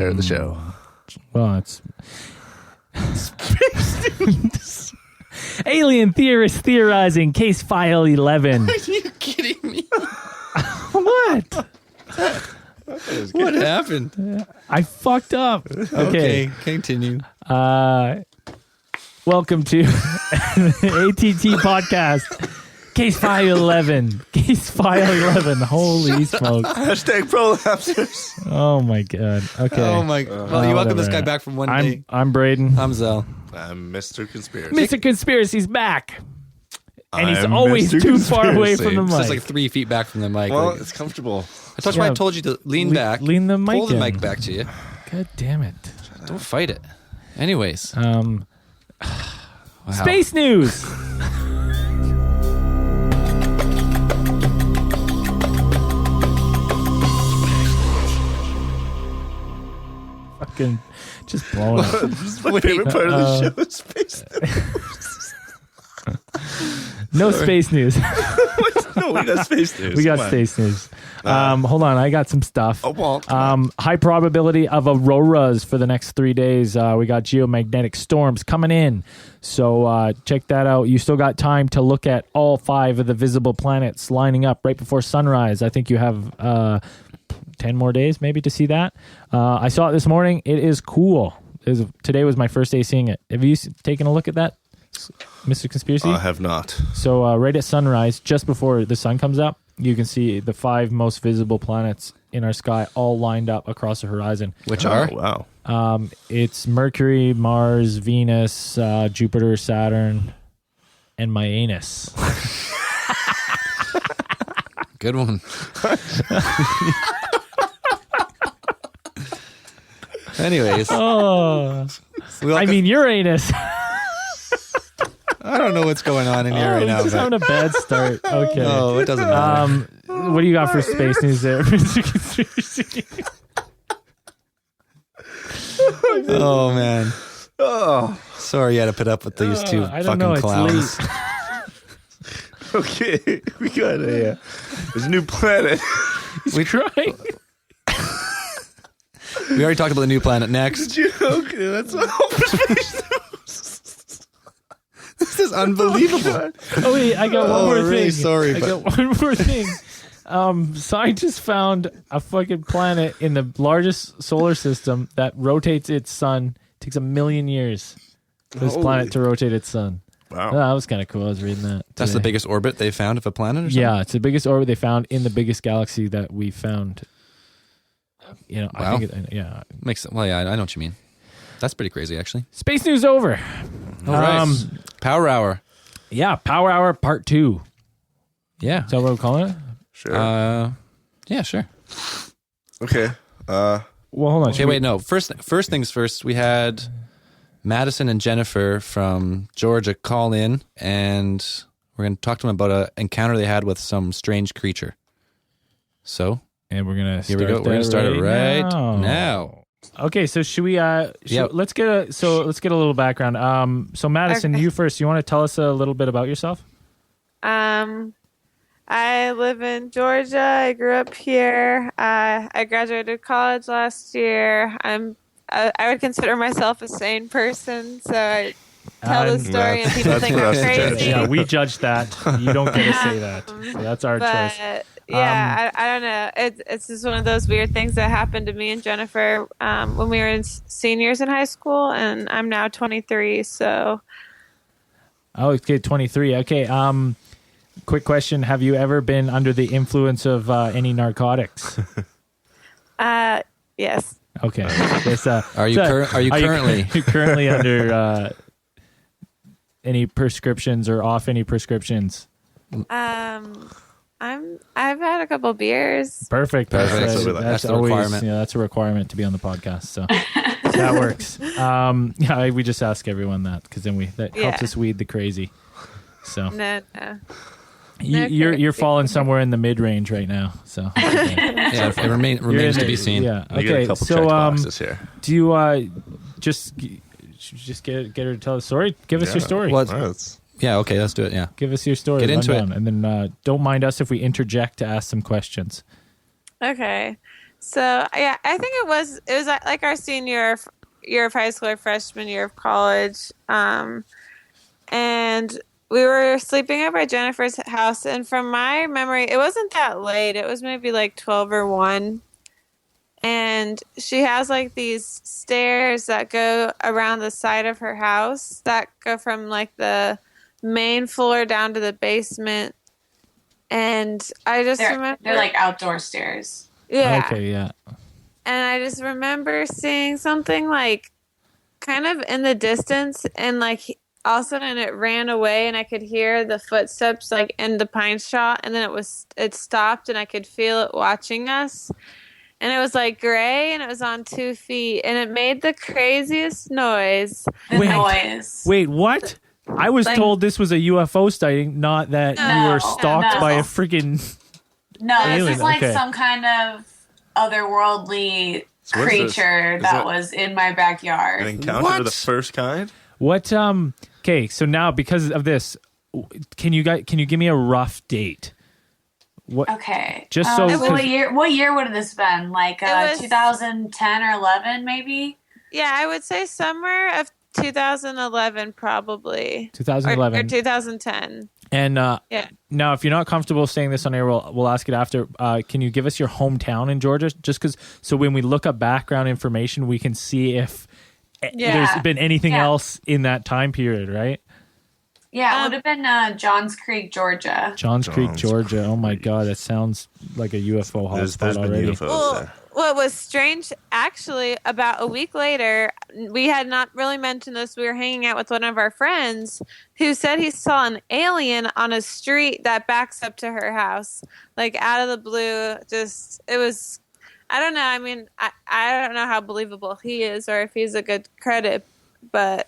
start the show. Well, it's alien theorists theorizing case file 11. Are you kidding me? What? What happened? I fucked up. Okay. Continue. Welcome to ATT podcast. Case file 11. Case file 11. Holy smokes. Hashtag prolapsers. Oh my god. Okay. Oh my. Well, you welcome this guy whatever. back from one day. I'm Braden. I'm Zell. I'm Mr. Conspiracy. Mr. Conspiracy's back. And he's I'm always Mr. too far away Conspiracy. from the It's mic. just like 3 feet back from the mic. Well, Like, it's comfortable. that's why yeah. I told you to lean back. Lean the mic Pull the in. mic back to you. God damn it. Don't fight it. Anyways. Wow. Space news. Fucking just blowing up. This is my favorite part of the show is space. No space news. No, we got space news. We got Come on. space news. Hold on, I got some stuff. Oh, well, come High probability of auroras for the next 3 days. We got geomagnetic storms coming in. So check that out. You still got time to look at all 5 of the visible planets lining up right before sunrise. I think you have 10 more days maybe to see that. I saw it this morning. It is cool. Today was my first day seeing it. Have you taken a look at that, Mr. Conspiracy? I have not. So right at sunrise, just before the sun comes up, you can see the 5 most visible planets in our sky all lined up across the horizon. Which are? Oh, wow. It's Mercury, Mars, Venus, Jupiter, Saturn, and my anus. Good one. Anyways. Oh, we all- I mean Uranus. I don't know what's going on in here right now. Just But, having a bad start. Okay. no, it doesn't matter. What do you got for space news there, Mr. Conspiracy? Oh, man. Oh, Sorry you had to put up with these two I fucking don't know. It's clowns. late. okay. We got there's a new planet. He's crying. We already talked about the new planet. Next. Okay, that's all for space news. This is unbelievable. Oh wait, I got one Oh, more I'm really thing. sorry, I but- got one more thing. Scientists found a fucking planet in the largest solar system that rotates its sun. It takes 1 million years for this Holy. planet to rotate its sun. Wow. Oh, that was kind of cool. I was reading that. That's the today. biggest orbit they found of a planet or something? Yeah, it's the biggest orbit they found in the biggest galaxy that we found. You know, Wow. I think yeah. Well, yeah, I know what you mean. That's pretty crazy, actually. Space news over. All right. Power Hour. Yeah, Power Hour Part 2. Yeah. Is that what we're calling it? Sure. Yeah, sure. Okay. Well, hold on. Okay, wait, no. First things first, we had Madison and Jennifer from Georgia call in, and we're going to talk to them about an encounter they had with some strange creature. So, And we're gonna here we go. We're going to start it right now. Okay, so should we? Yep. Let's get a little background. So Madison, Okay. you first. You want to tell us a little bit about yourself? I live in Georgia. I grew up here. I graduated college last year. I would consider myself a sane person, so I tell the story and people that's think for I'm us to judge. crazy. Yeah, we judge that. You don't get to say that. So that's our choice. But yeah, I don't know. It's just one of those weird things that happened to me and Jennifer when we were seniors in high school, and I'm now 23. So Oh, okay, 23. Okay. Quick question: have you ever been under the influence of any narcotics? yes. Okay. Yes, Are you currently? currently under any prescriptions or off any prescriptions? I've had a couple beers. Perfect. Perfect. That's That's the always, requirement. Yeah, that's a requirement to be on the podcast. So that works. Yeah, we just ask everyone that because then that helps Yeah. us weed the crazy. So No. you're crazy. falling somewhere in the mid range right now. So Yeah, it remains to be seen. Yeah. We get a Okay. couple So check boxes here. do you just get her to tell the story? Give us your story. Well, All right, Yeah, okay, let's do it. Yeah. Give us your story. Get into rundown, and then don't mind us if we interject to ask some questions. Okay. So yeah, I think it was like our senior year of high school or freshman year of college. And we were sleeping over at Jennifer's house, and from my memory, it wasn't that late. It was maybe like 12 or 1. And she has like these stairs that go around the side of her house that go from like the main floor down to the basement. And I just remember they're like outdoor stairs. yeah. Okay, yeah. And I just remember seeing something like kind of in the distance, and like all of a sudden it ran away, and I could hear the footsteps like in the pine straw, and then it stopped, and I could feel it watching us. And it was like gray, and it was on 2 feet, and it made the craziest noise. The Wait. noise. Wait, what? I was Like- told this was a UFO sighting, not that you No, were stalked no. by a freaking. No, this Alien, is like okay. some kind of otherworldly So what is this? creature Is that that- was in my An backyard. encounter What? of the first kind? What? Okay, so now because of this, can you give me a rough date? What? Okay. Just so- what year would have this been? Like It was- 2010 or 11 maybe? Yeah, I would say summer of 2011 probably. 2011. Or 2010. And Yeah. now, if you're not comfortable saying this on air, we'll ask it after. Can you give us your hometown in Georgia? Just because, so when we look up background information, we can see if Yeah. there's been anything Yeah. else in that time period, right? Yeah, it would have been Johns Creek, Georgia. Johns Creek, Johns Georgia. Oh my Creek. God, that sounds like a UFO There's hotspot been already. UFOs Well, there. what was strange, actually, about a week later, we had not really mentioned this. We were hanging out with one of our friends who said he saw an alien on a street that backs up to her house, like out of the blue. Just, it was, I don't know. I mean, I don't know how believable he is or if he's a good credit, but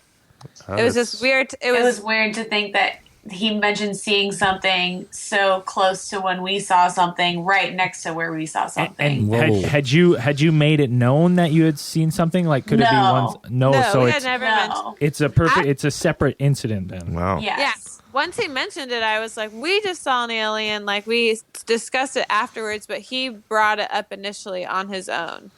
it was just weird. It was weird to think that he mentioned seeing something so close to when we saw something right next to where we saw something. And had you made it known that you had seen something? Like, could it be No. one? No, no, so we had it's never mentioned. No. it's a perfect. It's a separate incident then. Wow. Yes. Yeah. Once he mentioned it, I was like, we just saw an alien. Like, we discussed it afterwards, but he brought it up initially on his own.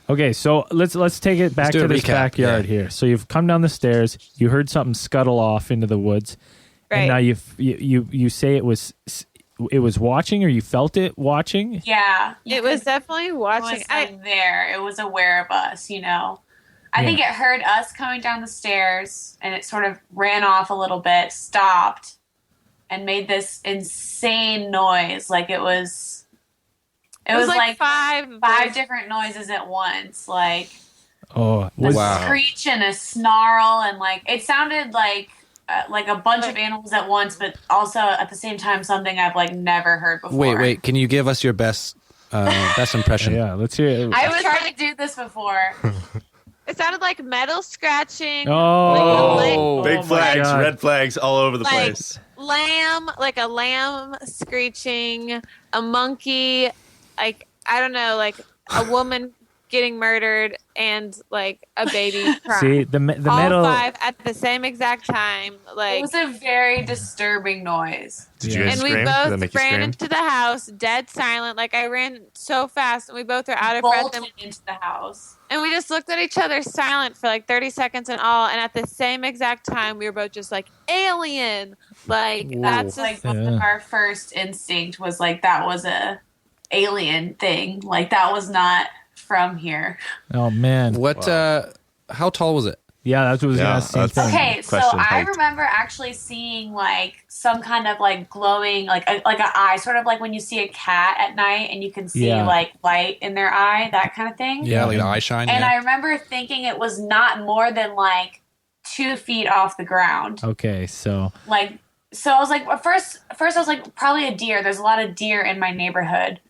Okay, so let's take it back do to a this recap, backyard yeah. here. So you've come down the stairs, you heard something scuttle off into the woods, Right. and now you say it was watching, or you felt it watching. Yeah. It was definitely It watching. was like there. It was aware of us, you know. I think it heard us coming down the stairs, and it sort of ran off a little bit, stopped, and made this insane noise. Like it was like five different noises at once. Like Oh, was Wow. screech and a snarl, and like it sounded like a bunch of animals at once, but also at the same time something I've like never heard before. Wait. Can you give us your best impression? yeah. Let's hear it. I've tried to do this before. It sounded like metal scratching. Oh, Oh, Big my flags, God. red flags all over the Like- place. Like a lamb screeching, a monkey, like, I don't know, like a woman getting murdered, and like a baby crying. See the All metal. 5 at the same exact time. It Like, was a very disturbing noise. Did you Yeah. guys and we scream? Did that both make you ran scream? into the house, dead silent. Like, I ran so fast, and we both were out of breath. Bolted into the house. And we just looked at each other silent for like 30 seconds in all. And at the same exact time, we were both just like, alien. Like, Whoa. that's just, Like Yeah. our first instinct was like that was a alien thing. Like that was not from here. Oh man. What? How tall was it? Yeah, that's what I was Yeah, gonna say. that's- Okay, so Question I height. remember actually seeing like some kind of like glowing, like an eye, sort of like when you see a cat at night and you can see Yeah. like light in their eye, that kind of thing. Yeah, like the eye shine. And yeah. I remember thinking it was not more than like 2 feet off the ground. Okay, so Like, so I was like, at first I was like, probably a deer. There's a lot of deer in my neighborhood.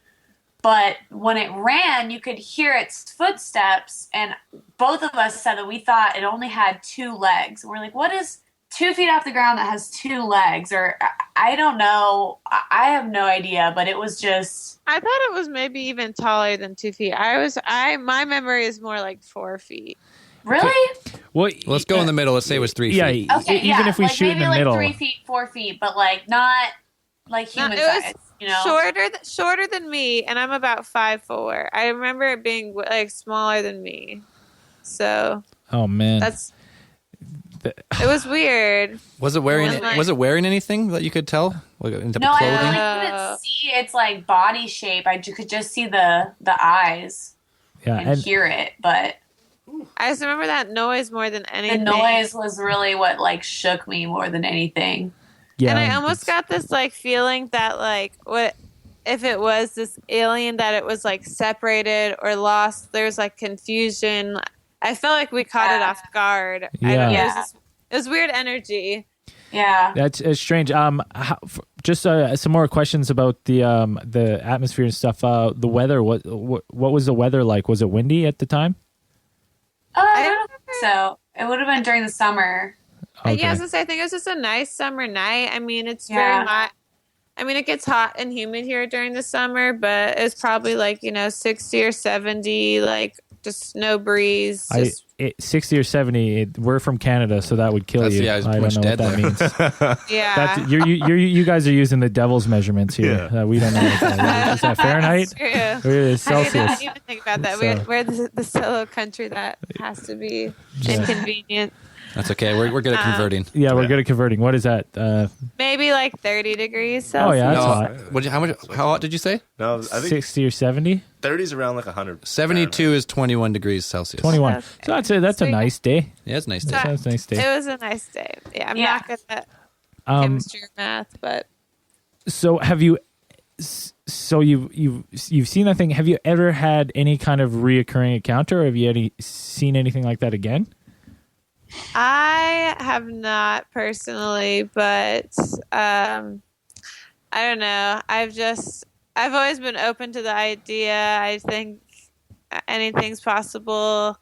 But when it ran, you could hear its footsteps, and both of us said that we thought it only had 2 legs. We're like, what is 2 feet off the ground that has 2 legs? Or I don't know. I have no idea, but it was just. I thought it was maybe even taller than 2 feet. My memory is more like 4 feet. Really? well, Let's go in the middle. Let's say it was 3 yeah, feet. Okay, even yeah. if we like shoot maybe in the like middle. 3 feet, 4 feet, but like not like No, human it was size, you know? shorter than me, and I'm about 5'4". I remember it being like smaller than me. So Oh man, it was weird. Was it wearing? And, like- was it wearing anything that you could tell? Like, into No, clothing? I couldn't see its like body shape. I could just see the eyes yeah, and hear it, but I just remember that noise more than the anything. noise was really what like shook me more than anything. yeah. And I almost got this like feeling that like what if it was this alien that it was like separated or lost. There's like confusion. I felt like we caught it off guard. I don't know. Yeah. It was weird energy. Yeah. That's it's strange. Just some more questions about the atmosphere and stuff. The weather. What was the weather like? Was it windy at the time? I don't think so. It would have been during the summer. Okay. Yeah, I was gonna say, I think it was just a nice summer night. I mean, it's very Yeah. hot. I mean, it gets hot and humid here during the summer, but it's probably like 60 or 70, like just no breeze. Just 60 or 70. We're from Canada, so that would kill That's- you. yeah, it's I pretty don't know much what that dead means. yeah. That's, you guys are using the devil's measurements here. Yeah. We don't know. What that is. Is that Fahrenheit? That's true. Or is it I did Celsius? not even think about that. So- We're the solo country that has to be Yeah. inconvenient. That's okay. We're good at converting. Yeah, we're good at converting. What is that? Maybe like 30 degrees Celsius. Oh yeah, that's No, hot. how hot did you say? No, I think 60 or 70? 30's around like 100. 72 is 21 degrees Celsius. 21. Okay. So that's it. That's a So, nice day. Yeah, it's nice. So- Day. That's a nice day. It was a nice day. Yeah, I'm Yeah. not good at Um, chemistry or math, but so have you? So you've seen that thing? Have you ever had any kind of reoccurring encounter? Or have you seen anything like that again? I have not personally, but I don't know. I've always been open to the idea. I think anything's possible.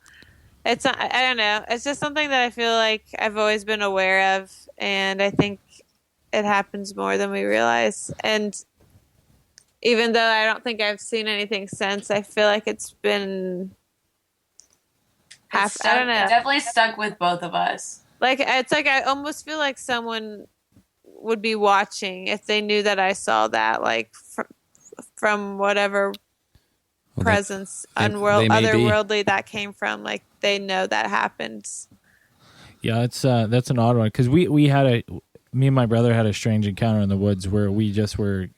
I don't know. It's just something that I feel like I've always been aware of, and I think it happens more than we realize. And even though I don't think I've seen anything since, I feel like it's been It I don't know. It definitely stuck with both of us. Like it's like I almost feel like someone would be watching if they knew that I saw that, like from whatever Well, presence, they may be. otherworldly that came from. Like they know that happened. Yeah, that's an odd one because me and my brother had a strange encounter in the woods where we just were.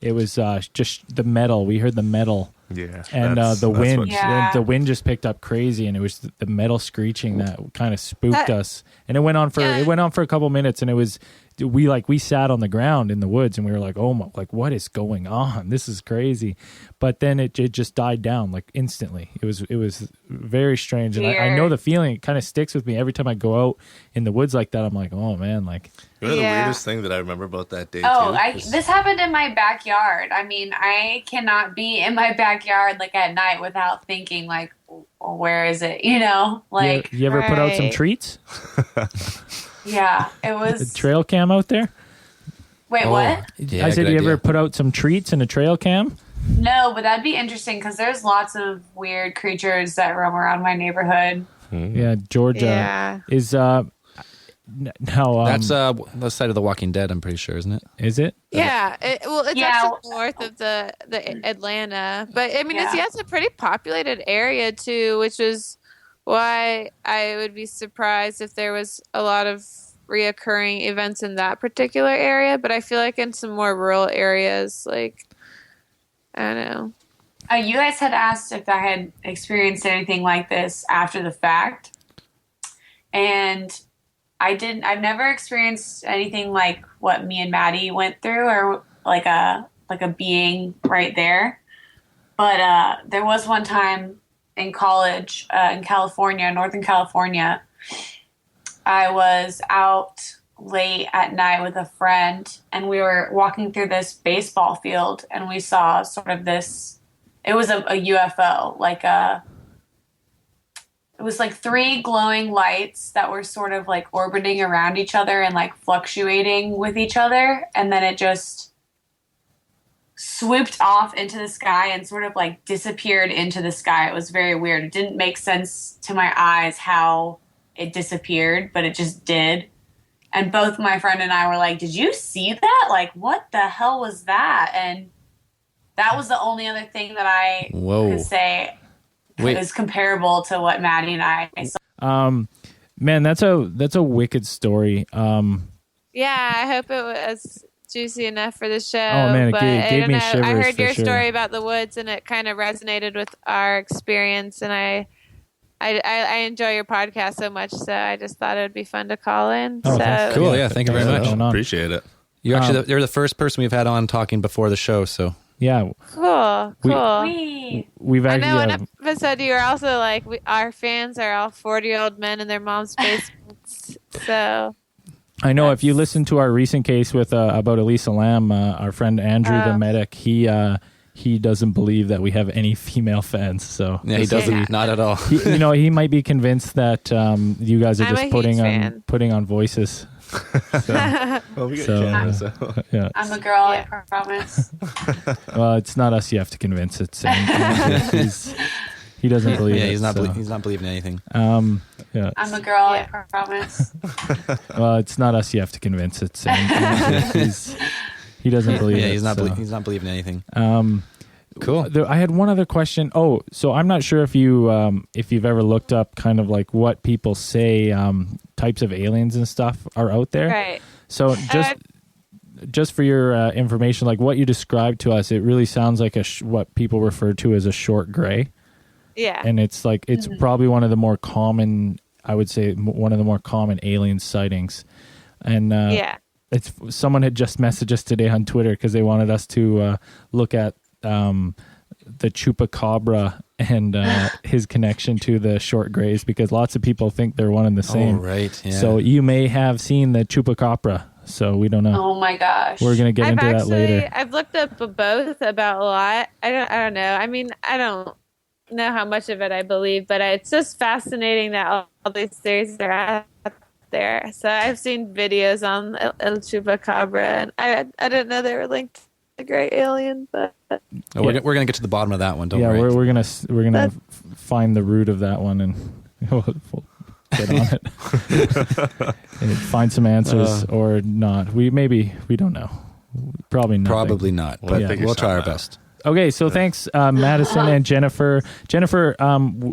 It was just the metal. We heard the metal. Yeah. And that's the wind, what- Yeah. the wind just picked up crazy, and it was the metal screeching that kind of spooked That- us. And it went on for a couple minutes, and it was we sat on the ground in the woods, and we were like, oh my, like what is going on? This is crazy. But then it just died down like instantly. It was very strange, and I know Weird. the feeling. It kind of sticks with me every time I go out in the woods like that. I'm like, oh man, like You know the Yeah. weirdest thing that I remember about that day Oh, too? is- this happened in my backyard. I mean, I cannot be in my backyard like at night without thinking like, well, where is it? You know, like you ever put out some Right. treats? yeah, it A was. trail cam out there? Wait, what? Yeah, I said, good you idea. ever put out some treats in a trail cam? No, but that'd be interesting because there's lots of weird creatures that roam around my neighborhood. Yeah, Georgia Yeah. is now. That's the side of The Walking Dead. I'm pretty sure, isn't it? Is it? Yeah, it's Yeah. actually north of the Atlanta, but I mean, it's a pretty populated area too, which is why I would be surprised if there was a lot of reoccurring events in that particular area. But I feel like in some more rural areas, like I don't know. You guys had asked if I had experienced anything like this after the fact, and I didn't. I've never experienced anything like what me and Maddie went through, or like a being right there. But there was one time in college in California, Northern California. I was out late at night with a friend, and we were walking through this baseball field, and we saw sort of this. It was a UFO, it was like three glowing lights that were sort of like orbiting around each other and like fluctuating with each other. And then it just swooped off into the sky and sort of like disappeared into the sky. It was very weird. It didn't make sense to my eyes how it disappeared, but it just did. And both my friend and I were like, did you see that? Like, what the hell was that? And that was the only other thing that I could say is comparable to what Maddie and I saw. Man, that's a wicked story. Yeah, I hope it was juicy enough for the show. Oh man, but it gave me shivers. I heard for your sure. story about the woods, and it kind of resonated with our experience. And I enjoy your podcast so much, so I just thought it would be fun to call in. Oh, so Cool. Yeah. Thank you very Thanks for much. coming on. Appreciate it. You're actually you're the first person we've had on talking before the show. So Yeah, cool. we've I know actually. in episode you were also like, our fans are all 40-year-old men in their mom's basements. So I know if you listen to our recent case with about Elisa Lam, our friend Andrew the medic, he doesn't believe that we have any female fans. So yeah, he doesn't. Yeah. Not at all. he might be convinced that you guys are I'm just a huge fan. putting on voices. So, Well, we got So, Canada, so. yeah. I'm a girl, I promise. Well, it's not us you have to convince. It's he doesn't believe Yeah, it. he's not. so. He's not believing anything. Yeah. I'm a girl, I promise. Well, it's not us you have to convince. It's he doesn't believe Yeah, it. he's not. so. He's not believing anything. Cool. I had one other question. Oh, so I'm not sure if you've ever looked up kind of like what people say types of aliens and stuff are out there. right. So just for your information, like what you described to us, it really sounds like what people refer to as a short gray, Yeah. and it's like it's probably one of the more common. I would say one of the more common alien sightings, and yeah. it's someone had just messaged us today on Twitter because they wanted us to look at the chupacabra and his connection to the short grays, because lots of people think they're one and the same. Oh, right. Yeah. So you may have seen the chupacabra. So we don't know. Oh my gosh. We're gonna get into that later. I've looked up both about a lot. I don't know. I mean, I don't know how much of it I believe, but it's just fascinating that all these theories are out there. So I've seen videos on El Chupacabra, and I didn't know they were linked to the Great Alien, but We're gonna get to the bottom of that one. Don't Yeah, worry. we're gonna find the root of that one and we'll get on it. And find some answers or not. We don't know. Probably not. Probably not. Well, I But think you're we'll try our shot now. best. Okay, so thanks, Madison and Jennifer. Jennifer,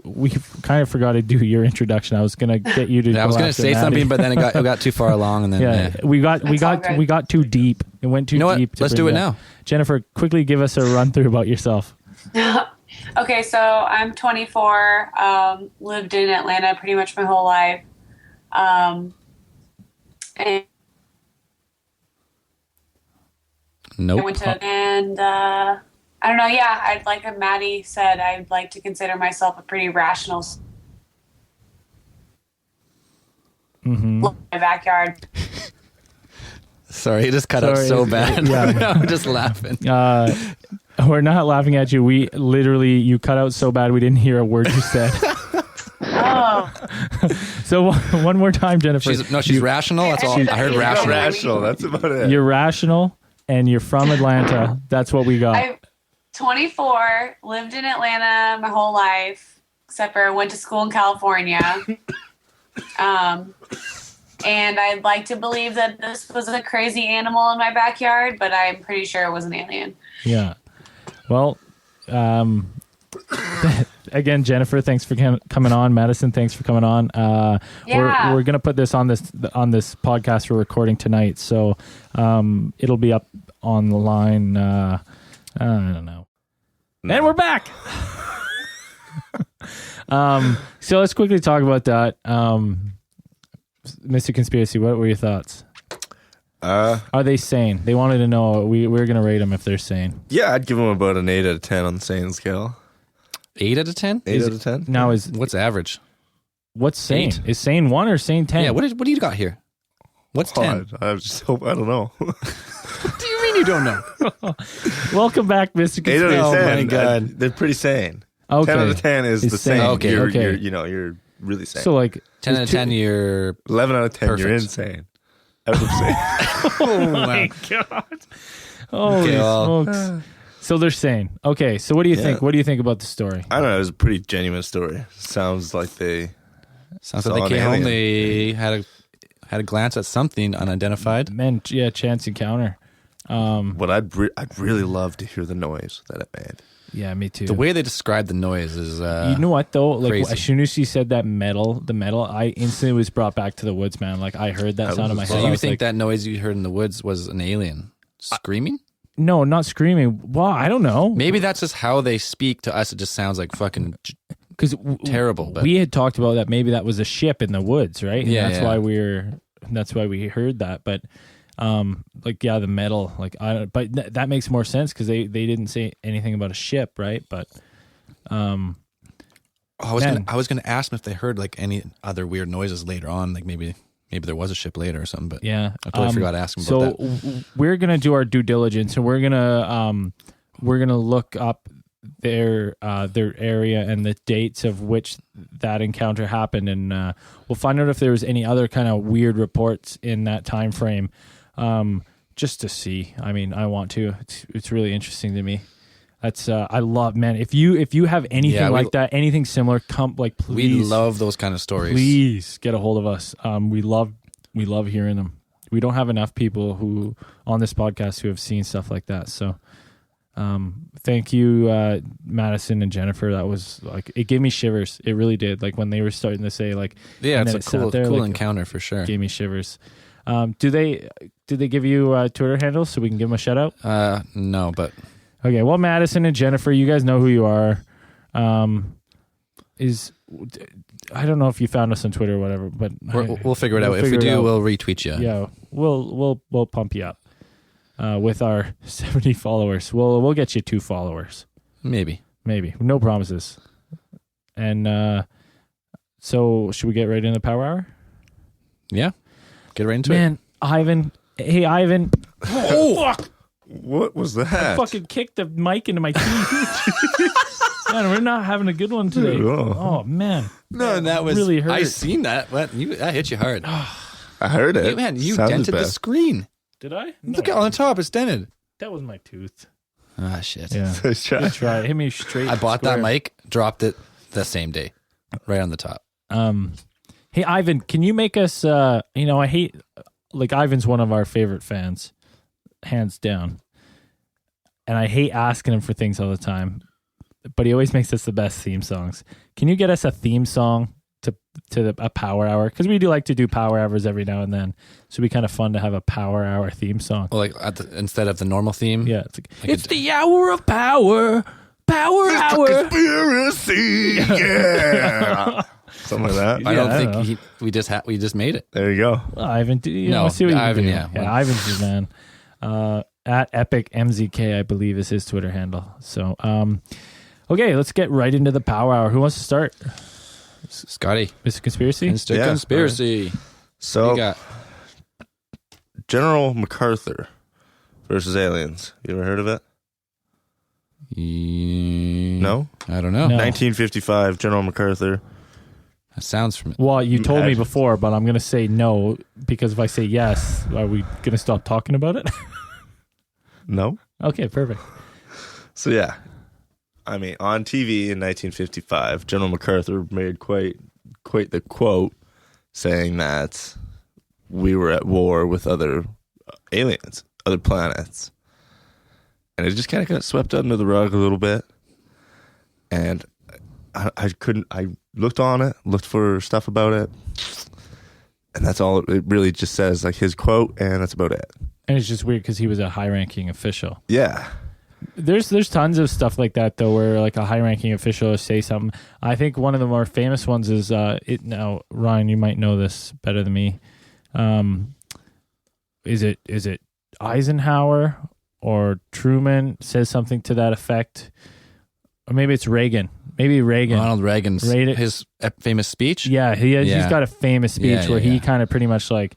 we kind of forgot to do your introduction. I was gonna get you to. Yeah, I was go gonna after say Maddie. something, but then it got too far along, and then Yeah, we got good. we got too deep. It went too You know what? deep. to Let's bring do it that. now. Jennifer, quickly give us a run through about yourself. Okay, so I'm 24, lived in Atlanta pretty much my whole life. And Nope. I went to, and I don't know, yeah, I'd like Maddie said, I'd like to consider myself a pretty rational look at my backyard. Sorry, it just cut out Sorry, so it's- bad. yeah. I'm just laughing. We're not laughing at you. We literally, you cut out so bad we didn't hear a word you said. Oh, So one more time, Jennifer. She's rational. That's all. I heard She's rational. Rational. That's about it. You're rational and you're from Atlanta. That's what we got. I'm 24, lived in Atlanta my whole life, except for went to school in California. And I'd like to believe that this was a crazy animal in my backyard, but I'm pretty sure it was an alien. Yeah. Well, again, Jennifer, thanks for coming on. Madison, thanks for coming on. Yeah. We're gonna put this on this podcast we're recording tonight, so it'll be up online. I don't know. And we're back. So let's quickly talk about that. Mr. Conspiracy, what were your thoughts? Are they sane? They wanted to know. We're gonna rate them if they're sane. Yeah, I'd give him about an 8 out of 10 on the sane scale. 8 out of 10. 8 out of 10? Now What's average? what's sane? 8. Is sane 1 or sane 10? Yeah. What do you got here? What's 10? I just hope, I don't know. What do you mean you don't know? Welcome back, Mr. 8 Conspiracy. out of 10. my God. They're pretty sane. Okay. 10 out of 10 is Is the sane. same. Okay, You're, okay. you're really sane. So like 10 out of 10. You're 11 out of 10, you're Perfect. insane. Out of sane. oh my holy Okay, well- smokes. So they're sane. Okay, so what do you think? What do you think about the story? I don't know. It was a pretty genuine story. Sounds like they Sounds Saw like they an came home. alien. They had a glance at something unidentified. Man, yeah, chance encounter. But I'd really love to hear the noise that it made. Yeah, me too. The way they describe the noise is you know what though? Like crazy. as soon as she said the metal, I instantly was brought back to the woods, man. Like I heard that sound in my head. So I you was think like, that noise you heard in the woods was an alien screaming? No, not screaming. Well, I don't know. Maybe that's just how they speak to us. It just sounds like fucking Because terrible. But we had talked about that maybe that was a ship in the woods, right? And Yeah, that's yeah. that's why we heard that. But the metal, that makes more sense because they didn't say anything about a ship, right? But I Man. was gonna ask them if they heard like any other weird noises later on, like maybe there was a ship later or something. But yeah, I totally forgot to ask them about that. So we're gonna do our due diligence, and we're gonna look up their area and the dates of which that encounter happened, and we'll find out if there was any other kind of weird reports in that time frame, just to see. I mean, I want to. It's really interesting to me. That's I love, man. If you have anything like that, anything similar, come like please. We love those kind of stories. Please get a hold of us. We love hearing them. We don't have enough people who on this podcast who have seen stuff like that. So, thank you, Madison and Jennifer. That was like it gave me shivers. It really did. Like when they were starting to say like, Yeah, and it's then a it sat cool there, like, encounter for sure. gave me shivers. Do they give you Twitter handles so we can give them a shout out? No, but Okay, well, Madison and Jennifer, you guys know who you are. I don't know if you found us on Twitter or whatever, but we'll figure it out. If we figure it do, out. we'll retweet you. Yeah, we'll pump you up with our 70 followers. We'll get you 2 followers, Maybe. no promises. And so, should we get right into the Power Hour? Yeah. Get right into Man, Ivan. Hey, Ivan. Oh, fuck! What was I that? fucking kicked the mic into my teeth. Man, we're not having a good one today. Oh man. No, that was really hurt. I seen that. That hit you hard. I heard it. You Sounded dented the bad. screen. Did I? Look on the top, it's dented. That was my tooth. Ah, shit. Yeah. Nice try. Good try. It hit me straight. I bought square. that mic, dropped it the same day, right on the top. Hey Ivan, can you make us? I hate like Ivan's one of our favorite fans, hands down, and I hate asking him for things all the time, but he always makes us the best theme songs. Can you get us a theme song to a Power Hour? Because we do like to do Power Hours every now and then, so it'd be kind of fun to have a Power Hour theme song. Well, like instead of the normal theme. Yeah, it's the hour of power. Power Hour. Conspiracy. Yeah. Something like that. I Yeah, don't I think don't we just made it. There you go. Well, Ivan, No, let's see what you Ivan, can do. yeah. Ivan's his man. At Epic MZK, I believe, is his Twitter handle. So, okay, let's get right into the Power Hour. Who wants to start? Scotty. Mr. Conspiracy? Mr. Yeah, Conspiracy. What So, you got? General MacArthur versus aliens. You ever heard of it? No? I don't know. No. 1955, General MacArthur. That sounds familiar. Well, you told me Imagine. before, but I'm going to say no, because if I say yes, are we going to stop talking about it? No? Okay, perfect. So, yeah. I mean, on TV in 1955, General MacArthur made quite the quote saying that we were at war with other aliens, other planets. And it just kind of got swept under the rug a little bit. And I looked on it, looked for stuff about it. And that's all it really just says, like his quote, and that's about it. And it's just weird because he was a high-ranking official. Yeah. There's tons of stuff like that though, where like a high-ranking official will say something. I think one of the more famous ones is now Ryan, you might know this better than me. Is it Eisenhower or Truman says something to that effect, or maybe it's Reagan. Maybe Reagan. Ronald Reagan's Reagan. his famous speech. Yeah, he's Yeah. got a famous speech Yeah, where yeah, he yeah. kind of pretty much like,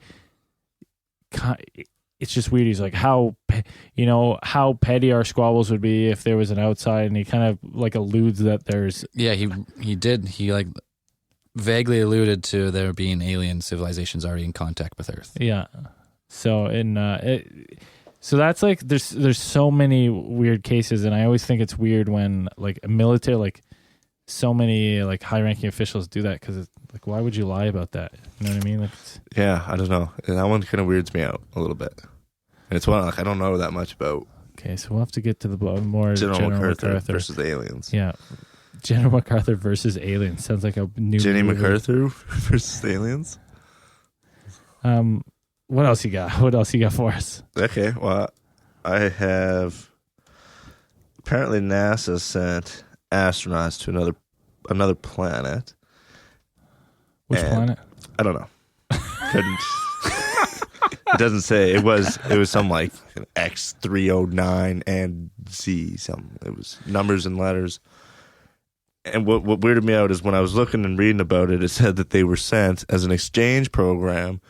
it's just weird. He's like, how petty our squabbles would be if there was an outside, and he kind of like alludes that there's Yeah, he did. He like vaguely alluded to there being alien civilizations already in contact with Earth. yeah. So so that's like there's so many weird cases, and I always think it's weird when like a military like so many like high-ranking officials do that because like, why would you lie about that? You know what I mean? Like, Yeah, I don't know. That one kind of weirds me out a little bit. And it's one like I don't know that much about okay, so we'll have to get to the more General MacArthur versus the aliens. Yeah, General MacArthur versus aliens sounds like a new Jenny movie. MacArthur versus the aliens. What else you got? What else you got for us? Okay, well, I have apparently NASA sent astronauts to another planet. Which And- planet? I don't know. Couldn't. It doesn't say. It was some like an X309 and Z. It was numbers and letters. And what weirded me out is when I was looking and reading about it, it said that they were sent as an exchange program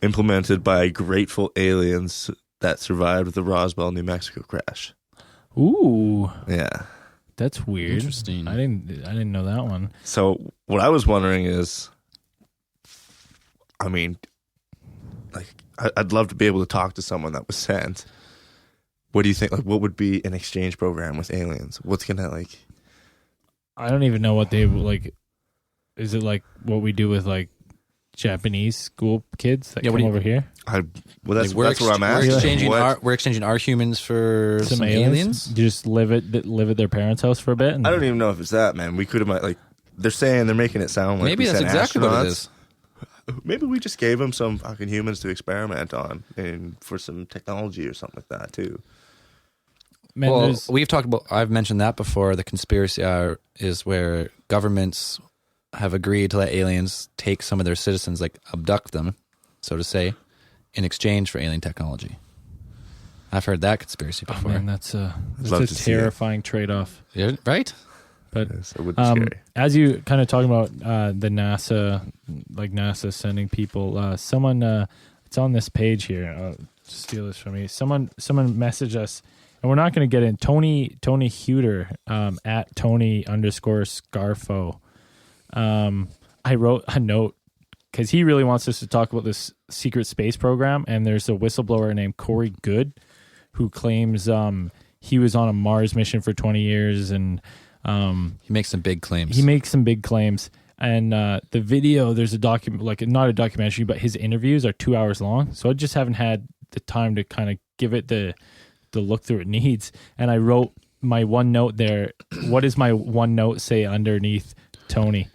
implemented by grateful aliens that survived the Roswell, New Mexico crash. Ooh, Yeah. that's weird. Interesting. I didn't know that one. So what I was wondering is, I mean, like, I'd love to be able to talk to someone that was sent. What do you think? Like, what would be an exchange program with aliens? What's gonna like? I don't even know what they like. Is it like what we do with like Japanese school kids that Yeah, what come do you- over here? That's Like, where I'm at. We're exchanging What- we're exchanging our humans for some aliens. You just live at their parents' house for a bit. And I don't even know if it's that, man. We could have like. They're saying they're making it sound like Maybe we that's sent exactly what it astronauts. is. Maybe we just gave them some fucking humans to experiment on and for some technology or something like that too. Man, Well, there's- we've talked about. I've mentioned that before. The conspiracy is where governments have agreed to let aliens take some of their citizens, like abduct them, so to say, in exchange for alien technology. I've heard that conspiracy oh, before. man, that's love a to see it. terrifying trade-off. Yeah, right? But Yes, it would be scary. as you kind of talking about the NASA, like NASA sending people, someone it's on this page here. I'll just steal this from me. Someone messaged us, and we're not going to get in. Tony Huter at Tony_Scarfo. I wrote a note because he really wants us to talk about this secret space program, and there's a whistleblower named Corey Good who claims he was on a Mars mission for 20 years and. He makes some big claims. He makes some big claims, and the video. There's a document, like not a documentary, but his interviews are 2 hours long. So I just haven't had the time to kind of give it the look through it needs. And I wrote my one note there. What does my one note say underneath, Tony?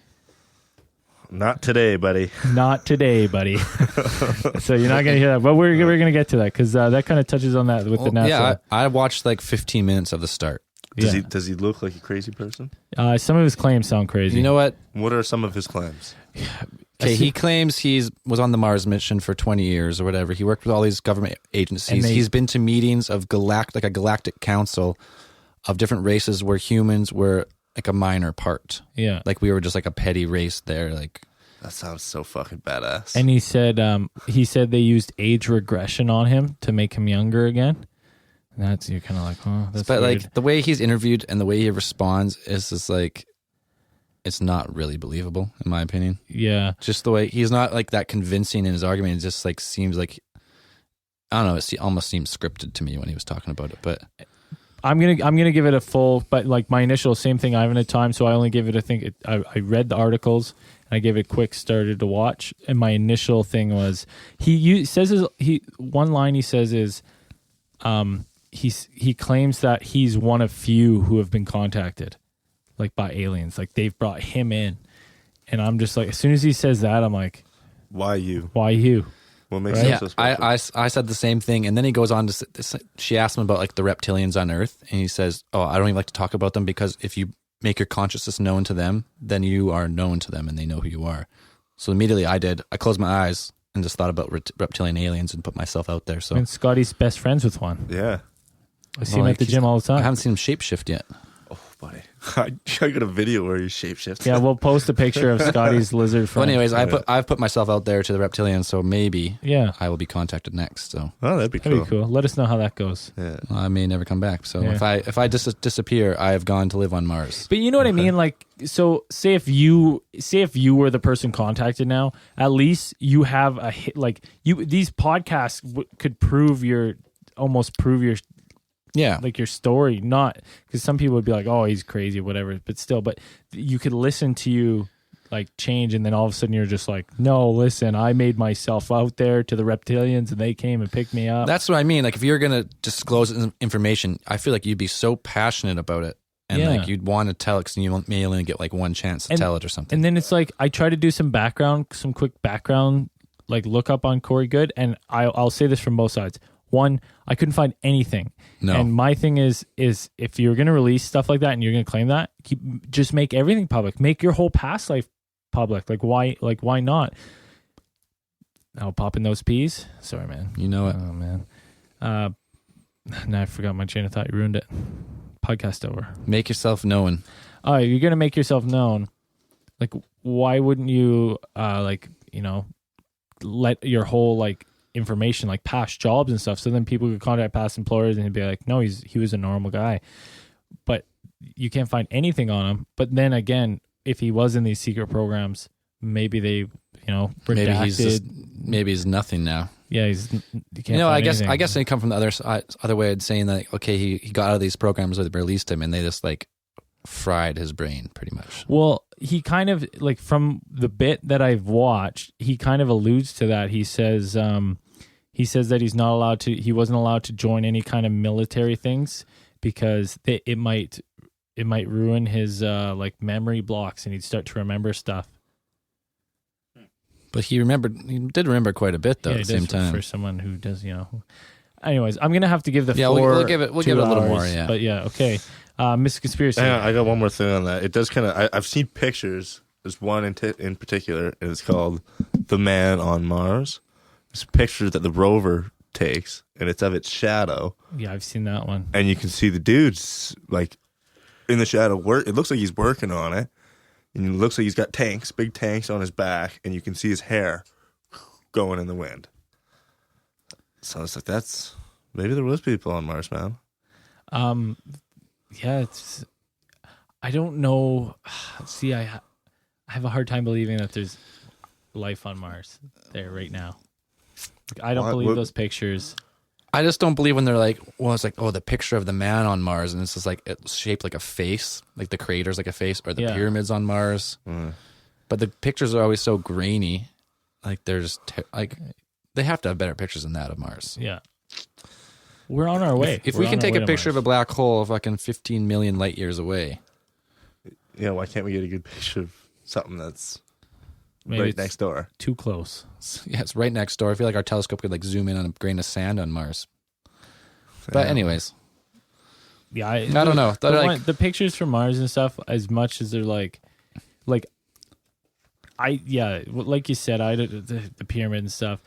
Not today, buddy. Not today, buddy. So you're not gonna hear that, but we're gonna get to that because that kind of touches on that with the NASA. Yeah, I watched like 15 minutes of the start. Yeah. Does he look like a crazy person? Some of his claims sound crazy. You know what? What are some of his claims? Okay, he claims was on the Mars mission for 20 years or whatever. He worked with all these government agencies. And He's been to meetings of a galactic council of different races where humans were like a minor part. Yeah. Like we were just like a petty race there. Like That sounds so fucking badass. And he said they used age regression on him to make him younger again. And that's you're kind of like, huh? That's but weird. like the way he's interviewed and the way he responds is just like it's not really believable in my opinion. yeah. Just the way he's not like that convincing in his argument. It just like seems like I don't know. It almost seems scripted to me when he was talking about it. But I'm gonna give it a full, but like my initial same thing. I haven't had time, so I only gave it. I read the articles and I gave it a quick started to watch. And my initial thing was one line he says is, he claims that he's one of few who have been contacted, like by aliens, like they've brought him in, and I'm just like, as soon as he says that, I'm like, Why you? why you? What makes Right. him yeah, so special? I said the same thing, and then he goes on to. She asked him about like the reptilians on Earth, and he says, "Oh, I don't even like to talk about them because if you make your consciousness known to them, then you are known to them, and they know who you are." So immediately, I closed my eyes and just thought about reptilian aliens and put myself out there. So And Scotty's best friends with one. Yeah. I see him at the he's- gym all the I time. haven't seen him shapeshift yet. Oh, buddy. I got a video where he shapeshifts. Yeah, we'll post a picture of Scotty's lizard Well, friend. anyways, I've put myself out there to the reptilians, so maybe Yeah, I will be contacted next. So Oh, that'd be that'd cool. be cool. Let us know how that goes. Yeah. I may never come back. So Yeah. if I disappear, I have gone to live on Mars. But you know what I mean? Like, so say if you were the person contacted now, at least you have a hit. Like these podcasts could almost prove your Yeah. like your story, not because some people would be like, oh, he's crazy, whatever, but still, but you could listen to you like change, and then all of a sudden you're just like, no, listen, I made myself out there to the reptilians and they came and picked me up. That's what I mean. Like if you're going to disclose information, I feel like you'd be so passionate about it. And Yeah. like you'd want to tell it because you may only get like one chance to tell it or something. And then it's like I try to do some quick background, like look up on Corey Good, and I'll say this from both sides. One, I couldn't find anything. No. And my thing is if you're going to release stuff like that and you're going to claim that, just make everything public. Make your whole past life public. Like why not? I'll pop in those peas. Sorry, man. You know it. Oh man. Now I forgot my chain of thought. You ruined it. Podcast over. Make yourself known. Oh, you're gonna make yourself known. Like, why wouldn't you, let your whole like information, like past jobs and stuff, so then people could contact past employers and he'd be like, no, he was a normal guy, but you can't find anything on him. But then again, if he was in these secret programs, maybe they, redacted. Maybe he's nothing now. Yeah, you can't. I find anything. guess they come from the other way of saying that. Okay, he got out of these programs, or they released him, and they just like fried his brain pretty much. Well, he kind of like from the bit that I've watched, he kind of alludes to that. He says that he wasn't allowed to join any kind of military things because it might ruin his like memory blocks and he'd start to remember stuff. But he did remember quite a bit though. Yeah, at the same time, for someone who does, Anyways, I'm gonna have to give the yeah. floor. We'll give it a little hours, more. Yeah, but yeah, okay. Mr. Conspiracy. Hang on, I got one more thing on that. It does kind of. I've seen pictures. There's one in particular, and it's called "The Man on Mars." It's a picture that the rover takes, and it's of its shadow, Yeah, I've seen that one. and you can see the dude's like in the shadow. It looks like he's working on it, and it looks like he's got big tanks on his back, and you can see his hair going in the wind. So it's like maybe there was people on Mars, man. Yeah, I don't know. See, I have a hard time believing that there's life on Mars there right now. I don't believe those pictures. I just don't believe when they're like, well, it's like, oh, the picture of the man on Mars, and it's just like it's shaped like a face, like the crater's like a face, or the pyramids on Mars. But the pictures are always so grainy, like they're just like they have to have better pictures than that of Mars. Yeah, we're on our way. If we can take a picture of a black hole fucking 15 million light years away, Yeah, why can't we get a good picture of something that's Maybe right it's next door? too close. yeah, it's right next door. I feel like our telescope could like zoom in on a grain of sand on Mars. But anyways, Yeah, I don't know. The pictures from Mars and stuff, as much as they're like like you said, the pyramid and stuff.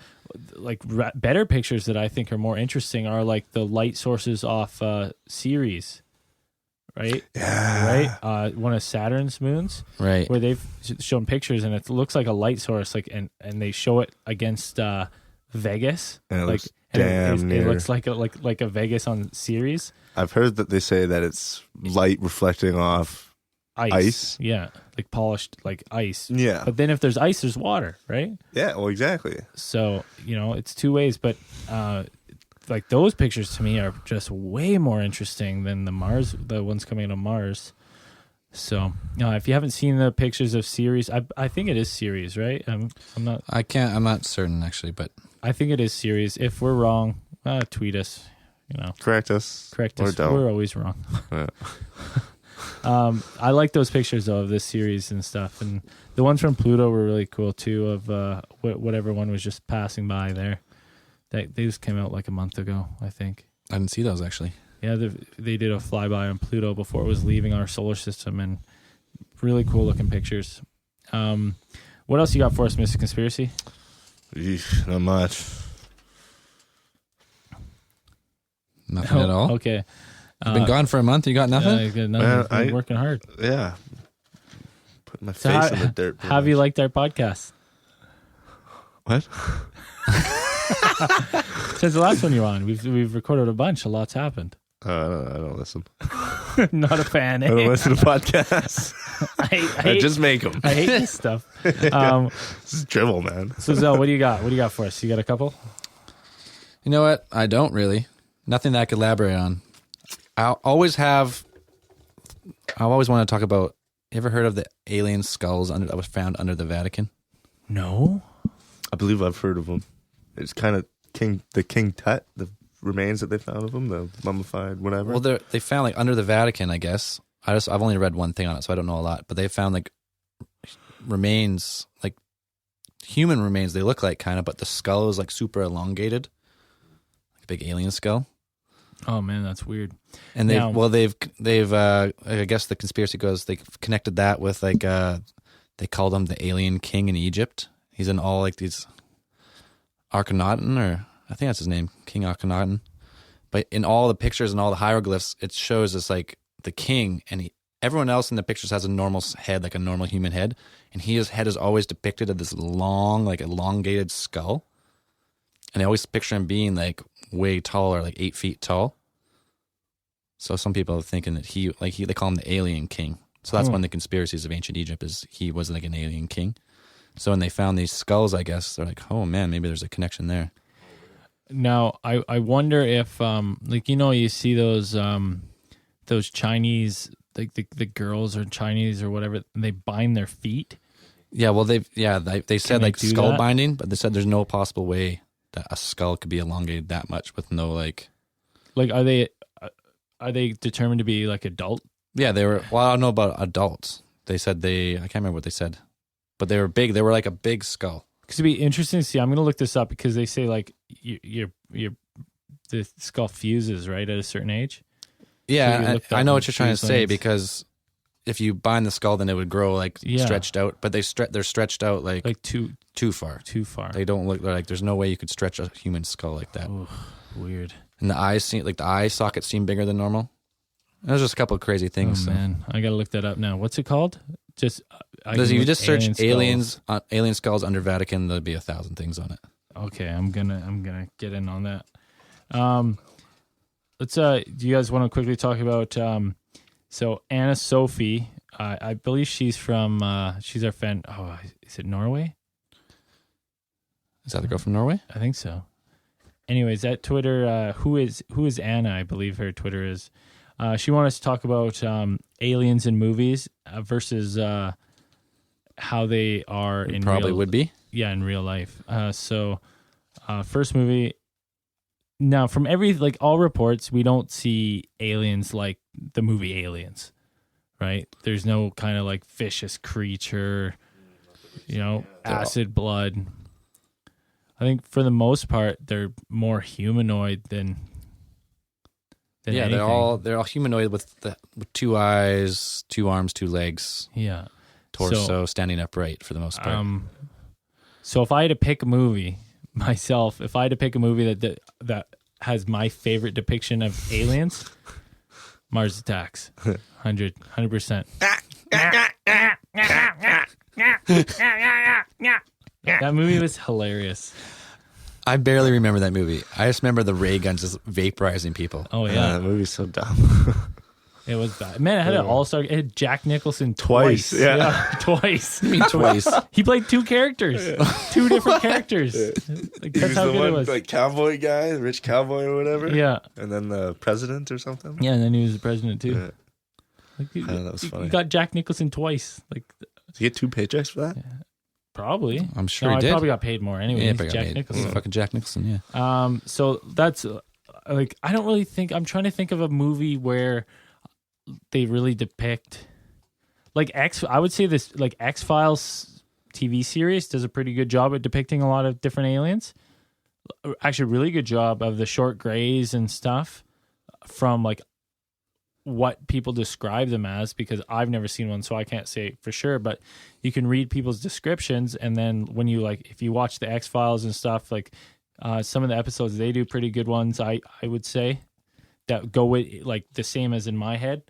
Like better pictures that I think are more interesting are like the light sources off Ceres, right? Yeah. Right. One of Saturn's moons, right. where they've shown pictures and it looks like a light source, like and they show it against Vegas, And it like looks damn it near. looks like a Vegas on Ceres. I've heard that they say that it's light reflecting off ice. Yeah, like polished like ice. Yeah. But then if there's ice, there's water, right? Yeah, well, exactly. So, it's two ways, but like those pictures to me are just way more interesting than the ones coming out of Mars. So, if you haven't seen the pictures of Ceres, I think it is Ceres, right? I'm not certain actually, but I think it is Ceres. If we're wrong, tweet us, Correct us. correct or us. don't. We're always wrong. Yeah. I like those pictures though of this series and stuff, and the ones from Pluto were really cool too. Of whatever one was just passing by there, they just came out like a month ago, I think. I didn't see those actually. Yeah, they did a flyby on Pluto before it was leaving our solar system, and really cool looking pictures. What else you got for us, Mr. Conspiracy? Eesh, not much. Nothing at all. Okay, You've been gone for a month. You got nothing. Yeah, good, nothing. Man, I've been working hard. Yeah. Putting my So face in the dirt. How have you liked our podcast? What? Since the last one you were on, we've recorded a bunch. A lot's happened. I don't listen. Not a fan. I don't listen to podcasts. I just make them. I hate this stuff. This is drivel, man. So Zell, what do you got? What do you got for us? You got a couple? You know what? I don't really. Nothing that I could elaborate on. I always want to talk about. You ever heard of the alien skulls that was found under the Vatican? No. I believe I've heard of them. It's kind of King Tut, the remains that they found of him, the mummified whatever. Well, they found like under the Vatican, I guess. I've only read one thing on it, so I don't know a lot. But they found like remains, like human remains. They look like kind of, but the skull is like super elongated, like a big alien skull. Oh man, that's weird. And they've I guess the conspiracy goes they connected that with like they called him the alien king in Egypt. He's in all like these Akhenaten, or I think that's his name, King Akhenaten. But in all the pictures and all the hieroglyphs, it shows this like the king, and everyone else in the pictures has a normal head, like a normal human head, and his head is always depicted as this long, like elongated skull. And I always picture him being like way taller, like 8 feet tall. So some people are thinking that they call him the alien king. So that's one of the conspiracies of ancient Egypt, is he was like an alien king. So when they found these skulls, I guess they're like, oh man, maybe there's a connection there. Now I wonder if like, you know, you see those Chinese, like the girls are Chinese or whatever, and they bind their feet. Yeah, well they said they like do skull that? binding, but they said there's no possible way that a skull could be elongated that much with no like. Like, are they determined to be like adult? Yeah, they were. Well, I don't know about adults. They said I can't remember what they said, but they were big. They were like a big skull. Because it'd be interesting to see. I'm going to look this up because they say like the skull fuses right at a certain age. So you Yeah, look I up know and what you're trying to fuse say, lines. because if you bind the skull, then it would grow like Yeah. stretched out. But they're stretched out like too far. too far. They don't look like there's no way you could stretch a human skull like that. Ooh, weird. And the eye sockets seem bigger than normal. There's just a couple of crazy Oh things. so. man, I got to look that up now. What's it called? Just If you just search alien skulls. alien skulls under Vatican, there'll be 1,000 things on it. Okay, I'm gonna get in on that. Let's do you guys want to quickly talk about so Anna Sophie, I believe she's from she's our fan. Oh, is it Norway? Is that the girl from Norway? I think so. Anyways, that Twitter, who is Anna? I believe her Twitter is. She wanted us to talk about aliens in movies versus how they are in Probably would be. Yeah, in real life. So, first movie. Now, from all reports, we don't see aliens like the movie Aliens, right? There's no kind of like vicious creature, acid blood. I think for the most part, they're more humanoid than anything. They're all humanoid with 2 eyes, 2 arms, 2 legs, Yeah. torso, standing upright for the most part. So if I had to pick a movie myself, if I had to pick a movie that has my favorite depiction of aliens, Mars Attacks, 100%. That movie was hilarious. I barely remember that movie. I just remember the ray guns just vaporizing people. Oh Yeah, yeah, that movie's so dumb. it was bad. Man, it had an all-star. It had Jack Nicholson Twice, twice. yeah. Twice. I mean, twice. He played 2 characters, 2 different characters. Like, He that's was how the good one, it was. like cowboy guy, rich cowboy or whatever. Yeah, And then the president or something. yeah, and then he was the president too. Yeah. Like, that was funny. You got Jack Nicholson twice. Like, Did you get 2 paychecks for that? probably. I'm sure No, he I did. probably got paid more anyway. Yeah, He's probably got Jack paid. Nicholson. Fucking Jack Nicholson, yeah. So that's like, I don't really think, I'm trying to think of a movie where they really depict like I would say this, like X-Files TV series does a pretty good job at depicting a lot of different aliens. Actually, a really good job of the short grays and stuff from like what people describe them as, because I've never seen one, so I can't say for sure, but you can read people's descriptions, and then when you if you watch the X-Files and stuff, like some of the episodes, they do pretty good ones, I would say, that go with like the same as in my head.